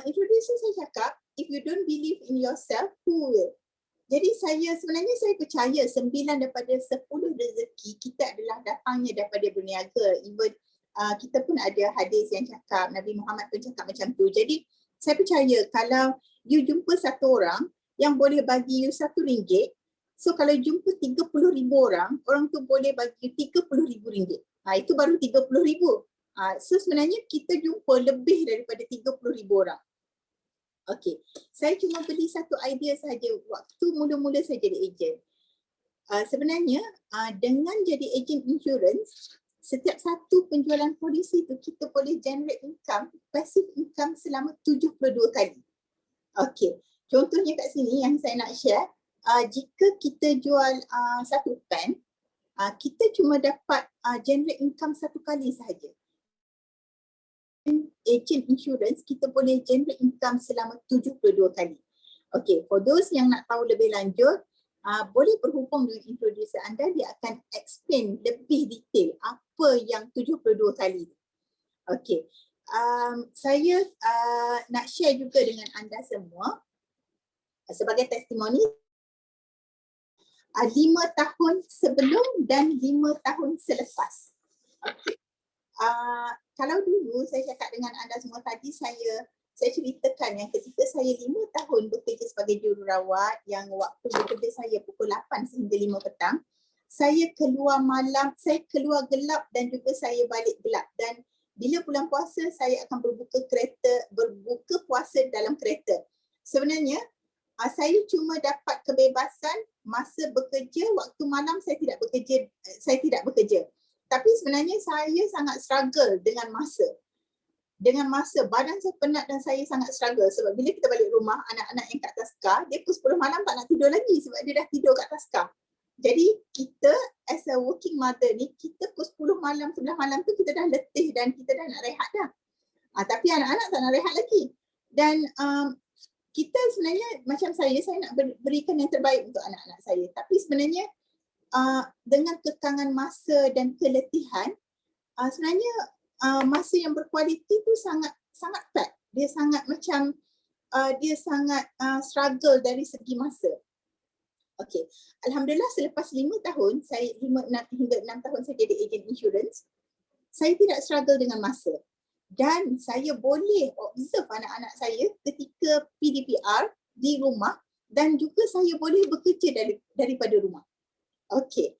introducer saya cakap, if you don't believe in yourself, who will? Jadi sebenarnya saya percaya 9 daripada 10 rezeki kita adalah datangnya daripada berniaga. Even kita pun ada hadis yang cakap, Nabi Muhammad pun cakap macam tu. Jadi saya percaya kalau you jumpa satu orang yang boleh bagi you RM1, so kalau jumpa 30,000 orang, orang tu boleh bagi RM30,000. Itu baru RM30,000. So sebenarnya kita jumpa lebih daripada 30,000 orang. Okey, saya cuma beli satu idea saja waktu mula-mula saya jadi ejen. Sebenarnya dengan jadi ejen insurance, setiap satu penjualan polisi tu kita boleh generate income, passive income selama 72 kali. Okey, contohnya kat sini yang saya nak share, jika kita jual satu pen, kita cuma dapat generate income satu kali sahaja. Agent insurance kita boleh generate income selama 72 kali. Okay, for those yang nak tahu lebih lanjut, boleh berhubung dengan introducer anda, dia akan explain lebih detail apa yang 72 kali. Okay, saya nak share juga dengan anda semua sebagai testimoni 5 tahun sebelum dan 5 tahun selepas. Okay. Kalau dulu saya cakap dengan anda semua tadi, saya ceritakan yang ketika saya 5 tahun bekerja sebagai jururawat, yang waktu bekerja saya pukul 8 sehingga 5 petang, saya keluar malam, saya keluar gelap dan juga saya balik gelap, dan bila bulan puasa saya akan berbuka puasa dalam kereta. Sebenarnya saya cuma dapat kebebasan masa bekerja, waktu malam saya tidak bekerja. Tapi sebenarnya saya sangat struggle dengan masa. Badan saya penat dan saya sangat struggle sebab bila kita balik rumah, anak-anak yang kat atas kar, dia pukul 10 malam tak nak tidur lagi sebab dia dah tidur kat atas kar. Jadi kita as a working mother ni, kita pukul 10 malam, 11 malam tu kita dah letih dan kita dah nak rehat dah. Tapi anak-anak tak nak rehat lagi. Dan kita sebenarnya macam saya nak berikan yang terbaik untuk anak-anak saya. Tapi sebenarnya dengan kekangan masa dan keletihan, sebenarnya masa yang berkualiti tu sangat pack. Dia sangat macam struggle dari segi masa. Okey, alhamdulillah selepas 5 tahun, saya 5 hingga 6 tahun saya jadi ejen insurans, saya tidak struggle dengan masa. Dan saya boleh observe anak-anak saya ketika PDPR di rumah, dan juga saya boleh bekerja daripada rumah. Okey.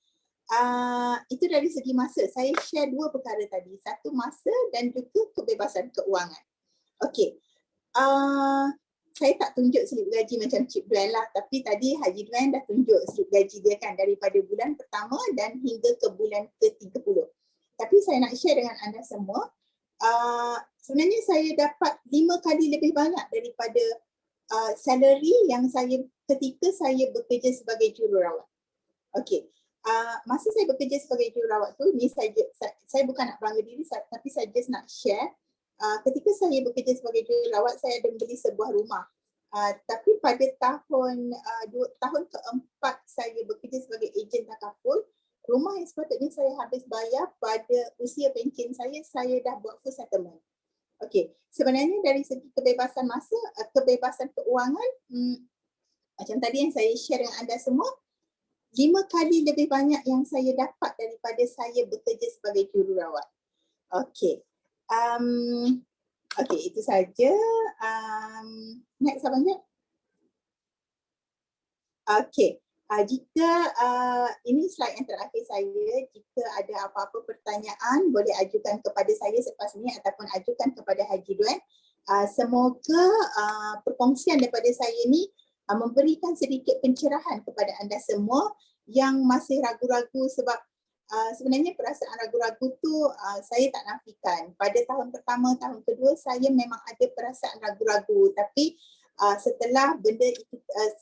Itu dari segi masa. Saya share 2 perkara tadi. Satu masa dan juga kebebasan keuangan. Okey. Saya tak tunjuk slip gaji macam Cik Duen lah, tapi tadi Haji Duen dah tunjuk slip gaji dia kan daripada bulan pertama dan hingga ke bulan ke-30. Tapi saya nak share dengan anda semua, sebenarnya saya dapat 5 kali lebih banyak daripada salary yang saya ketika saya bekerja sebagai jururawat. Okey. Masa saya bekerja sebagai jururawat tu, ni saya bukan nak bangga diri, tapi saya just nak share. Ketika saya bekerja sebagai jururawat, saya ada membeli sebuah rumah. Tapi pada tahun keempat saya bekerja sebagai ejen takaful, rumah yang sepatutnya saya habis bayar pada usia pencen saya dah buat full settlement. Okey, sebenarnya dari segi kebebasan masa, kebebasan keuangan, macam tadi yang saya share dengan anda semua, 5 kali lebih banyak yang saya dapat daripada saya bekerja sebagai jururawat. Okey. Okey, itu saja. Next abang. Okey. Jika ini slide yang terakhir saya, jika ada apa-apa pertanyaan boleh ajukan kepada saya selepas ini ataupun ajukan kepada Haji Duen. Semoga perkongsian daripada saya ni memberikan sedikit pencerahan kepada anda semua yang masih ragu-ragu, sebab sebenarnya perasaan ragu-ragu tu saya tak nafikan. Pada tahun pertama, tahun kedua saya memang ada perasaan ragu-ragu, tapi setelah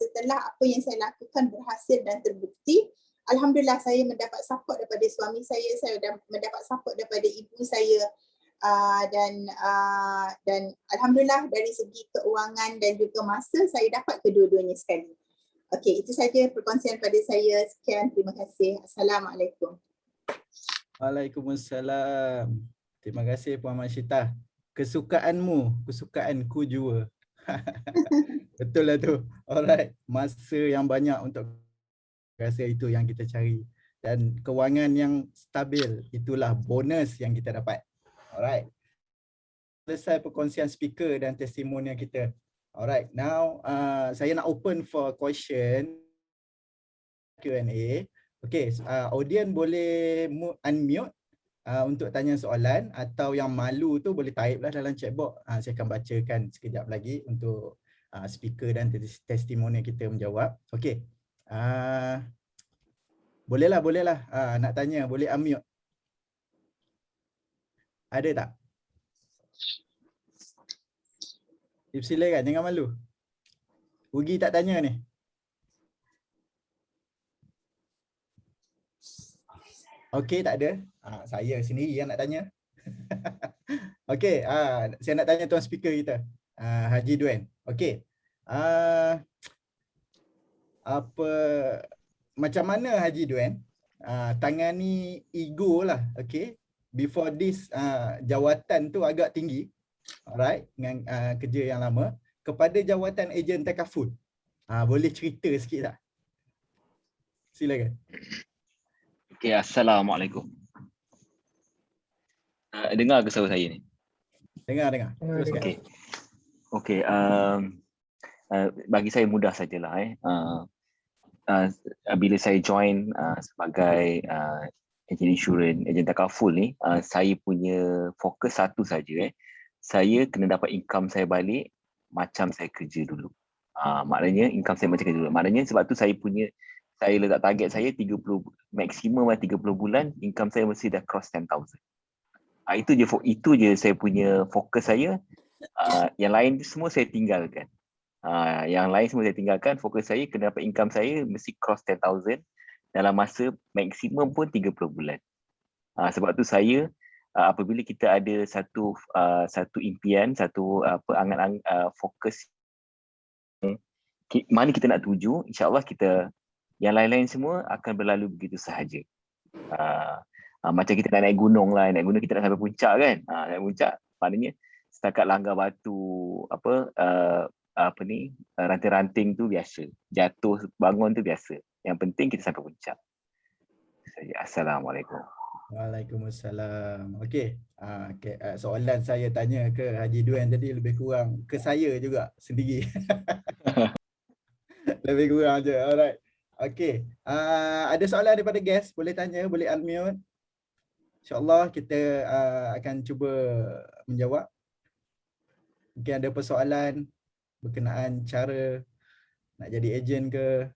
setelah apa yang saya lakukan berhasil dan terbukti, alhamdulillah saya mendapat support daripada suami saya mendapat support daripada ibu saya, dan alhamdulillah dari segi keuangan dan juga masa saya dapat kedua-duanya sekali. Okey, itu saja perkongsian pada saya. Sekian, terima kasih. Assalamualaikum. Waalaikumsalam. Terima kasih Puan Masyitah. Kesukaanku jua. Betul lah tu. Alright, masa yang banyak untuk rasa itu yang kita cari, dan kewangan yang stabil itulah bonus yang kita dapat. Alright. Selesai perkongsian speaker dan testimonial kita. Alright, now saya nak open for question Q&A. Okay, audience boleh unmute untuk tanya soalan, atau yang malu tu boleh type lah dalam chat box. Saya akan bacakan sekejap lagi untuk speaker dan testimonial kita menjawab. Okay, bolehlah. Nak tanya boleh unmute. Ada tak? Silakan, jangan malu. Rugi tak tanya ni. Okey, tak ada. Saya sendiri yang nak tanya. Okey, saya nak tanya tuan speaker kita, Haji Duen. Okey. Apa macam mana Haji Duen tangani ego lah, okay? Before this jawatan tu agak tinggi, alright, dengan kerja yang lama, kepada jawatan ejen takaful. Boleh cerita sikit tak? Silakan. Okay, Assalamualaikum. Dengar ke suara saya ni? Dengar. Teruskan. Okay. Okay, bagi saya mudah sajalah. Bila saya join sebagai ejen insurans, ejen takaful ni, saya punya fokus satu saja. Saya kena dapat income saya balik macam saya kerja dulu. Maknanya income saya macam kerja dulu. Maknanya sebab tu saya letak target saya 30, maksimum 30 bulan, income saya mesti dah cross 10,000. Itu je saya punya fokus saya. Yang lain semua saya tinggalkan. Fokus saya kena dapat income saya mesti cross 10,000 dalam masa maksimum pun 30 bulan. Sebab tu saya apabila kita ada satu impian, angan-angan fokus mana kita nak tuju, insya-Allah kita yang lain-lain semua akan berlalu begitu sahaja. Macam kita naik gunung lah, naik gunung kita nak sampai puncak kan. Naik puncak maknanya setakat langgar batu ranting-ranting tu biasa, jatuh bangun tu biasa, yang penting kita sampai puncak. Assalamualaikum. Waalaikumsalam. Okey, soalan saya tanya ke Haji Duen tadi lebih kurang ke saya juga sendiri. Lebih kurang je. Alright. Okey, ada soalan daripada guest, boleh tanya, boleh unmute. InsyaAllah kita akan cuba menjawab. Mungkin ada persoalan berkenaan cara nak jadi ejen ke.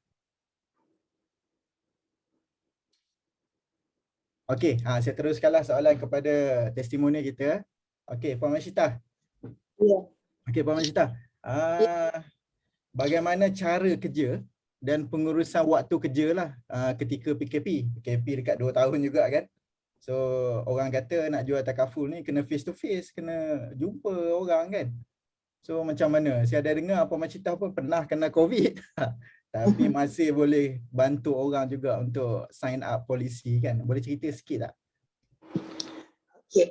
Okey, saya teruskanlah soalan kepada testimoni kita. Okey, Puan Masyitah. Ya. Okey, Puan Masyitah. Bagaimana cara kerja dan pengurusan waktu kerja lah ketika PKP. PKP dekat 2 tahun juga kan. So orang kata nak jual takaful ni kena face to face, kena jumpa orang kan. So macam mana? Saya ada dengar Puan Masyitah pun pernah kena COVID. Tapi masih boleh bantu orang juga untuk sign up polisi kan. Boleh cerita sikit tak? Okey.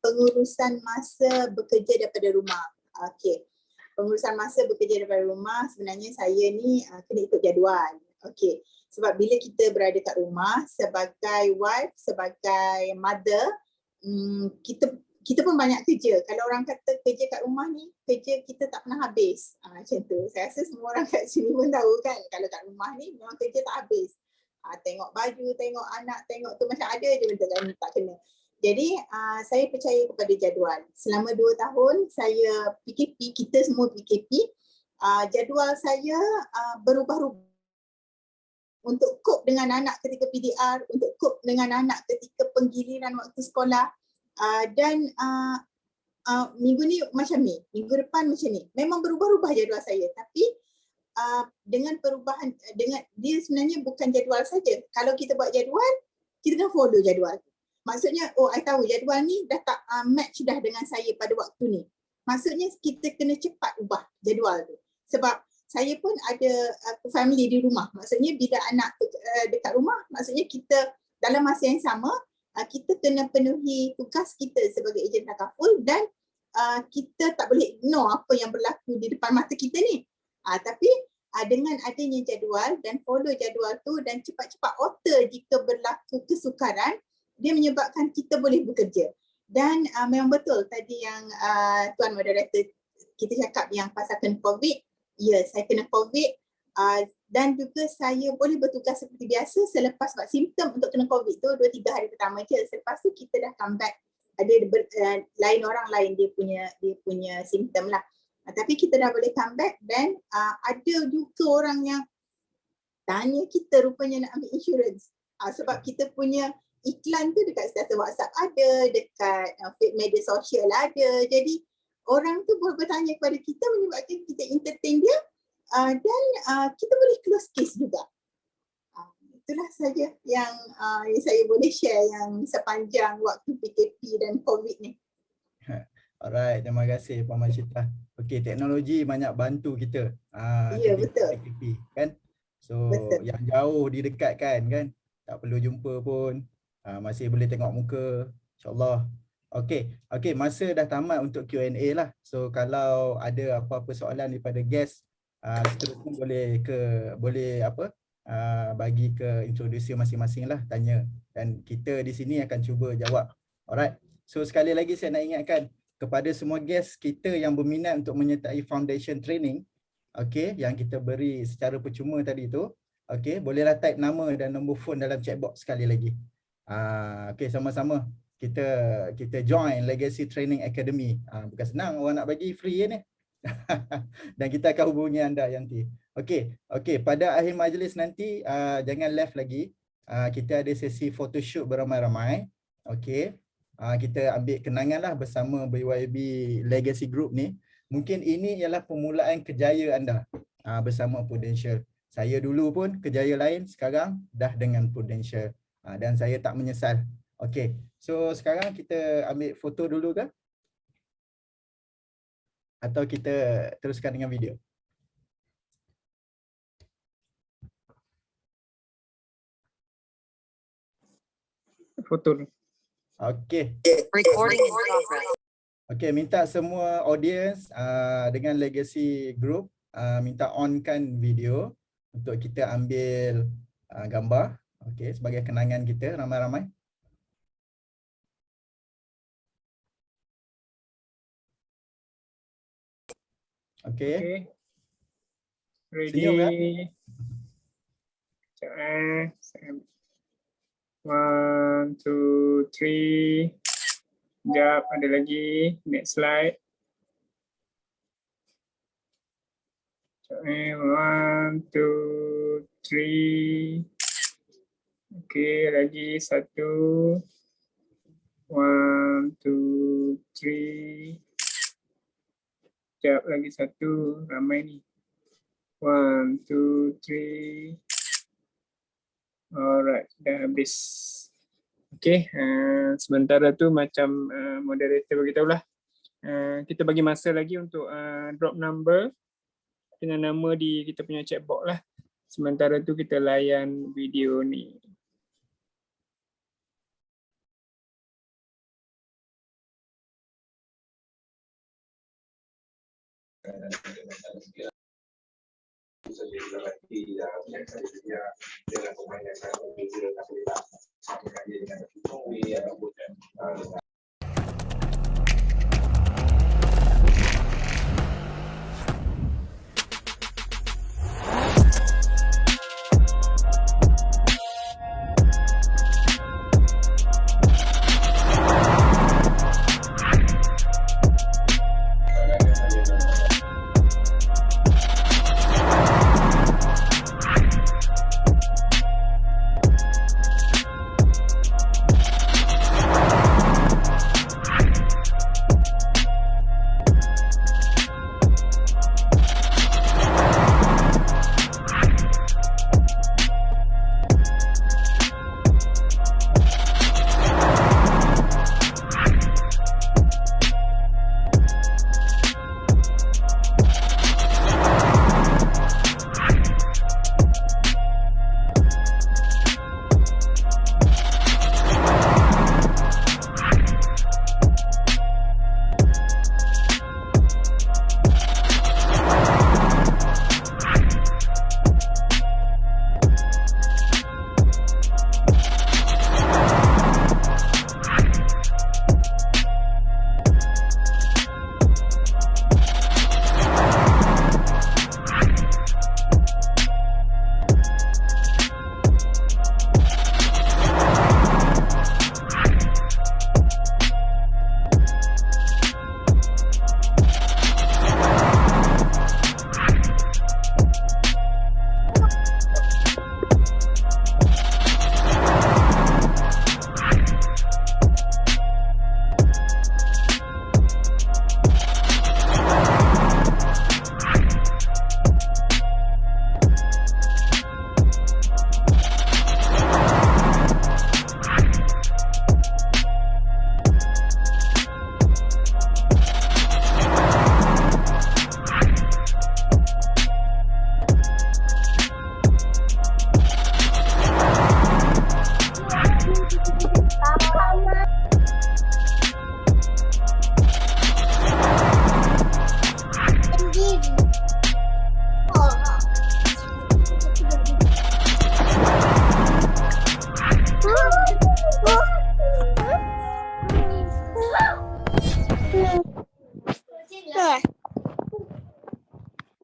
Pengurusan masa bekerja daripada rumah. Okey. Pengurusan masa bekerja daripada rumah, sebenarnya saya ni kena ikut jadual. Okey. Sebab bila kita berada kat rumah sebagai wife, sebagai mother, kita pun banyak kerja. Kalau orang kata kerja kat rumah ni, kerja kita tak pernah habis. Macam tu. Saya rasa semua orang kat sini pun tahu kan, kalau kat rumah ni memang kerja tak habis. Tengok baju, tengok anak, tengok tu macam ada je benda kan tak kena. Jadi saya percaya kepada jadual. Selama 2 tahun saya PKP, kita semua PKP, jadual saya berubah-ubah. Untuk cope dengan anak ketika PDR, untuk cope dengan anak ketika penggiliran waktu sekolah. Dan minggu ni macam ni, minggu depan macam ni. Memang berubah-ubah jadual saya, tapi dengan perubahan, dengan dia sebenarnya bukan jadual saja. Kalau kita buat jadual, kita kena follow jadual. Maksudnya, I tahu jadual ni dah tak match dah dengan saya pada waktu ni. Maksudnya kita kena cepat ubah jadual tu. Sebab saya pun ada family di rumah. Maksudnya bila anak dekat rumah, maksudnya kita dalam masa yang sama, kita kena penuhi tugas kita sebagai ejen takaful dan kita tak boleh ignore apa yang berlaku di depan mata kita ni. Tapi dengan adanya jadual dan follow jadual tu dan cepat-cepat alter jika berlaku kesukaran, dia menyebabkan kita boleh bekerja. Dan memang betul tadi yang Tuan Moderator kita cakap yang pasal kena COVID. Ya, saya kena COVID dan juga saya boleh bertugas seperti biasa selepas buat simptom untuk kena COVID tu 2-3 hari pertama je. Selepas tu kita dah come back. Ada lain orang lain dia punya simptom lah. Tapi kita dah boleh come back dan ada juga orang yang tanya kita rupanya nak ambil insurans. Sebab kita punya iklan tu dekat status WhatsApp ada, dekat media sosial ada. Jadi orang tu boleh bertanya kepada kita menyebabkan kita entertain dia dan kita boleh close case juga. Itulah saja yang saya boleh share yang sepanjang waktu PKP dan COVID ni. Alright, terima kasih Puan Masyitah. Okey, teknologi banyak bantu kita. Ya, betul. PKP kan. So Betul. yang jauh didekatkan kan. Tak perlu jumpa pun. Masih boleh tengok muka. InsyaAllah. Okey, masa dah tamat untuk Q&A lah. So kalau ada apa-apa soalan daripada guest, seterusnya boleh bagi ke introducer masing-masing lah, tanya. Dan kita di sini akan cuba jawab. Alright. So sekali lagi saya nak ingatkan kepada semua guest kita yang berminat untuk menyertai foundation training, okey, yang kita beri secara percuma tadi tu, okey, bolehlah type nama dan nombor phone dalam chat box sekali lagi. Okey, sama-sama kita join Legacy Training Academy. Bukan senang orang nak bagi free ni. Dan kita akan hubungi anda nanti. Okey, pada akhir majlis nanti jangan left lagi. Kita ada sesi photoshoot beramai-ramai. Okey. Kita ambil kenangan lah bersama BYB Legacy Group ni. Mungkin ini ialah permulaan kejayaan anda bersama Prudential. Saya dulu pun kejaya lain, sekarang dah dengan Prudential. Dan saya tak menyesal. Okey, so sekarang kita ambil foto dulu ke? Atau kita teruskan dengan video? Foto. Okey. Recording in progress. Okey, minta semua audience dengan Legacy Group minta onkan video untuk kita ambil gambar. Okey, sebagai kenangan kita ramai-ramai. Okey. Ready. Senyum, ya? Sekejap. 1, 2, 3. Sekejap, ada lagi. Next slide. 1, 2, 3. Okey, lagi 1. 1, 2, 3. Sekejap, lagi 1. Ramai ni. 1, 2, 3. Alright, dah habis. Okey, sementara tu macam moderator beritahulah. Kita bagi masa lagi untuk drop number dengan nama di kita punya chat box lah. Sementara tu kita layan video ni.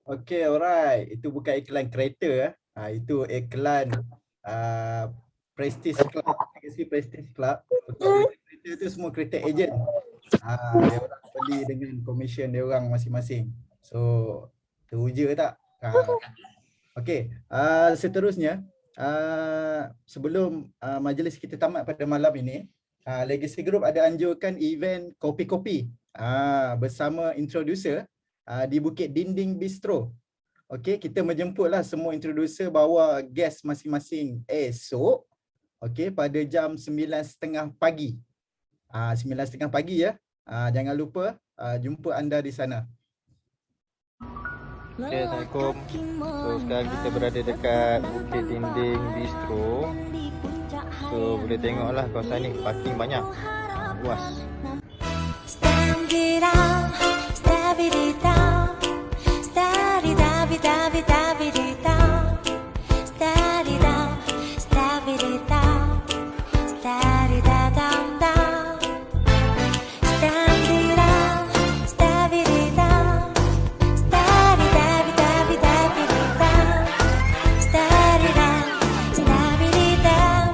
Okay, alright. Itu bukan iklan kereta. Itu iklan Prestige Club. Legacy Prestige Club. Kereta itu semua kereta ejen. Dia orang beli dengan komisen dia orang masing-masing. So, teruja tak? Okay, seterusnya. Sebelum majlis kita tamat pada malam ini, Legacy Group ada anjurkan event kopi-kopi bersama introducer di Bukit Dinding Bistro. Okey, kita menjemputlah semua introducer bawa guest masing-masing esok. Okey, pada jam 9.30 pagi. 9.30 pagi ya. Jangan lupa jumpa anda di sana. Okay, Assalamualaikum. So sekarang kita berada dekat Bukit Dinding Bistro. So boleh tengoklah kawasan ni, parking banyak, luas. Stand it out, stab it down, stab it down, stab it down, stab it down, stab it down, stab it down, down. Stand it out, stab it down, stab it down, stab it down, stab it down, stab it down,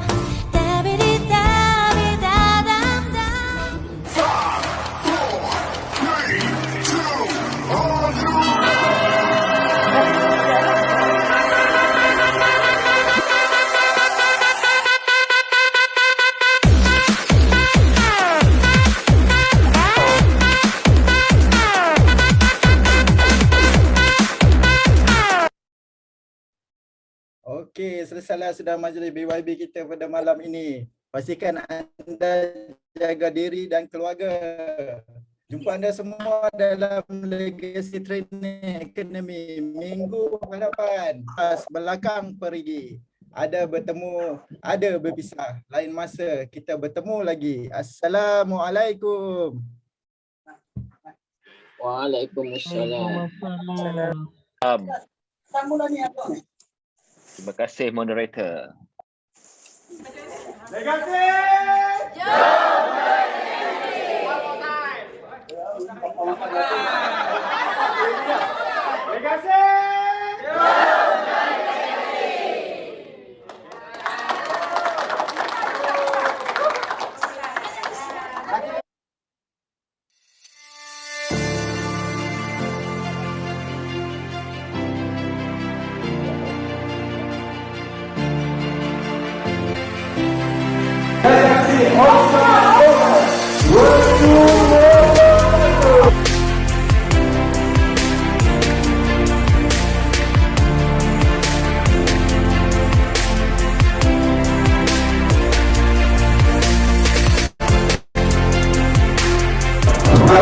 stab it down, down, down. Okey, selesailah sudah majlis BYB kita pada malam ini. Pastikan anda jaga diri dan keluarga. Jumpa anda semua dalam Legacy Training Academy minggu hadapan. Pas belakang perigi. Ada bertemu, ada berpisah. Lain masa kita bertemu lagi. Assalamualaikum. Waalaikumsalam. Terima kasih moderator. Legacy! Legacy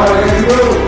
Group.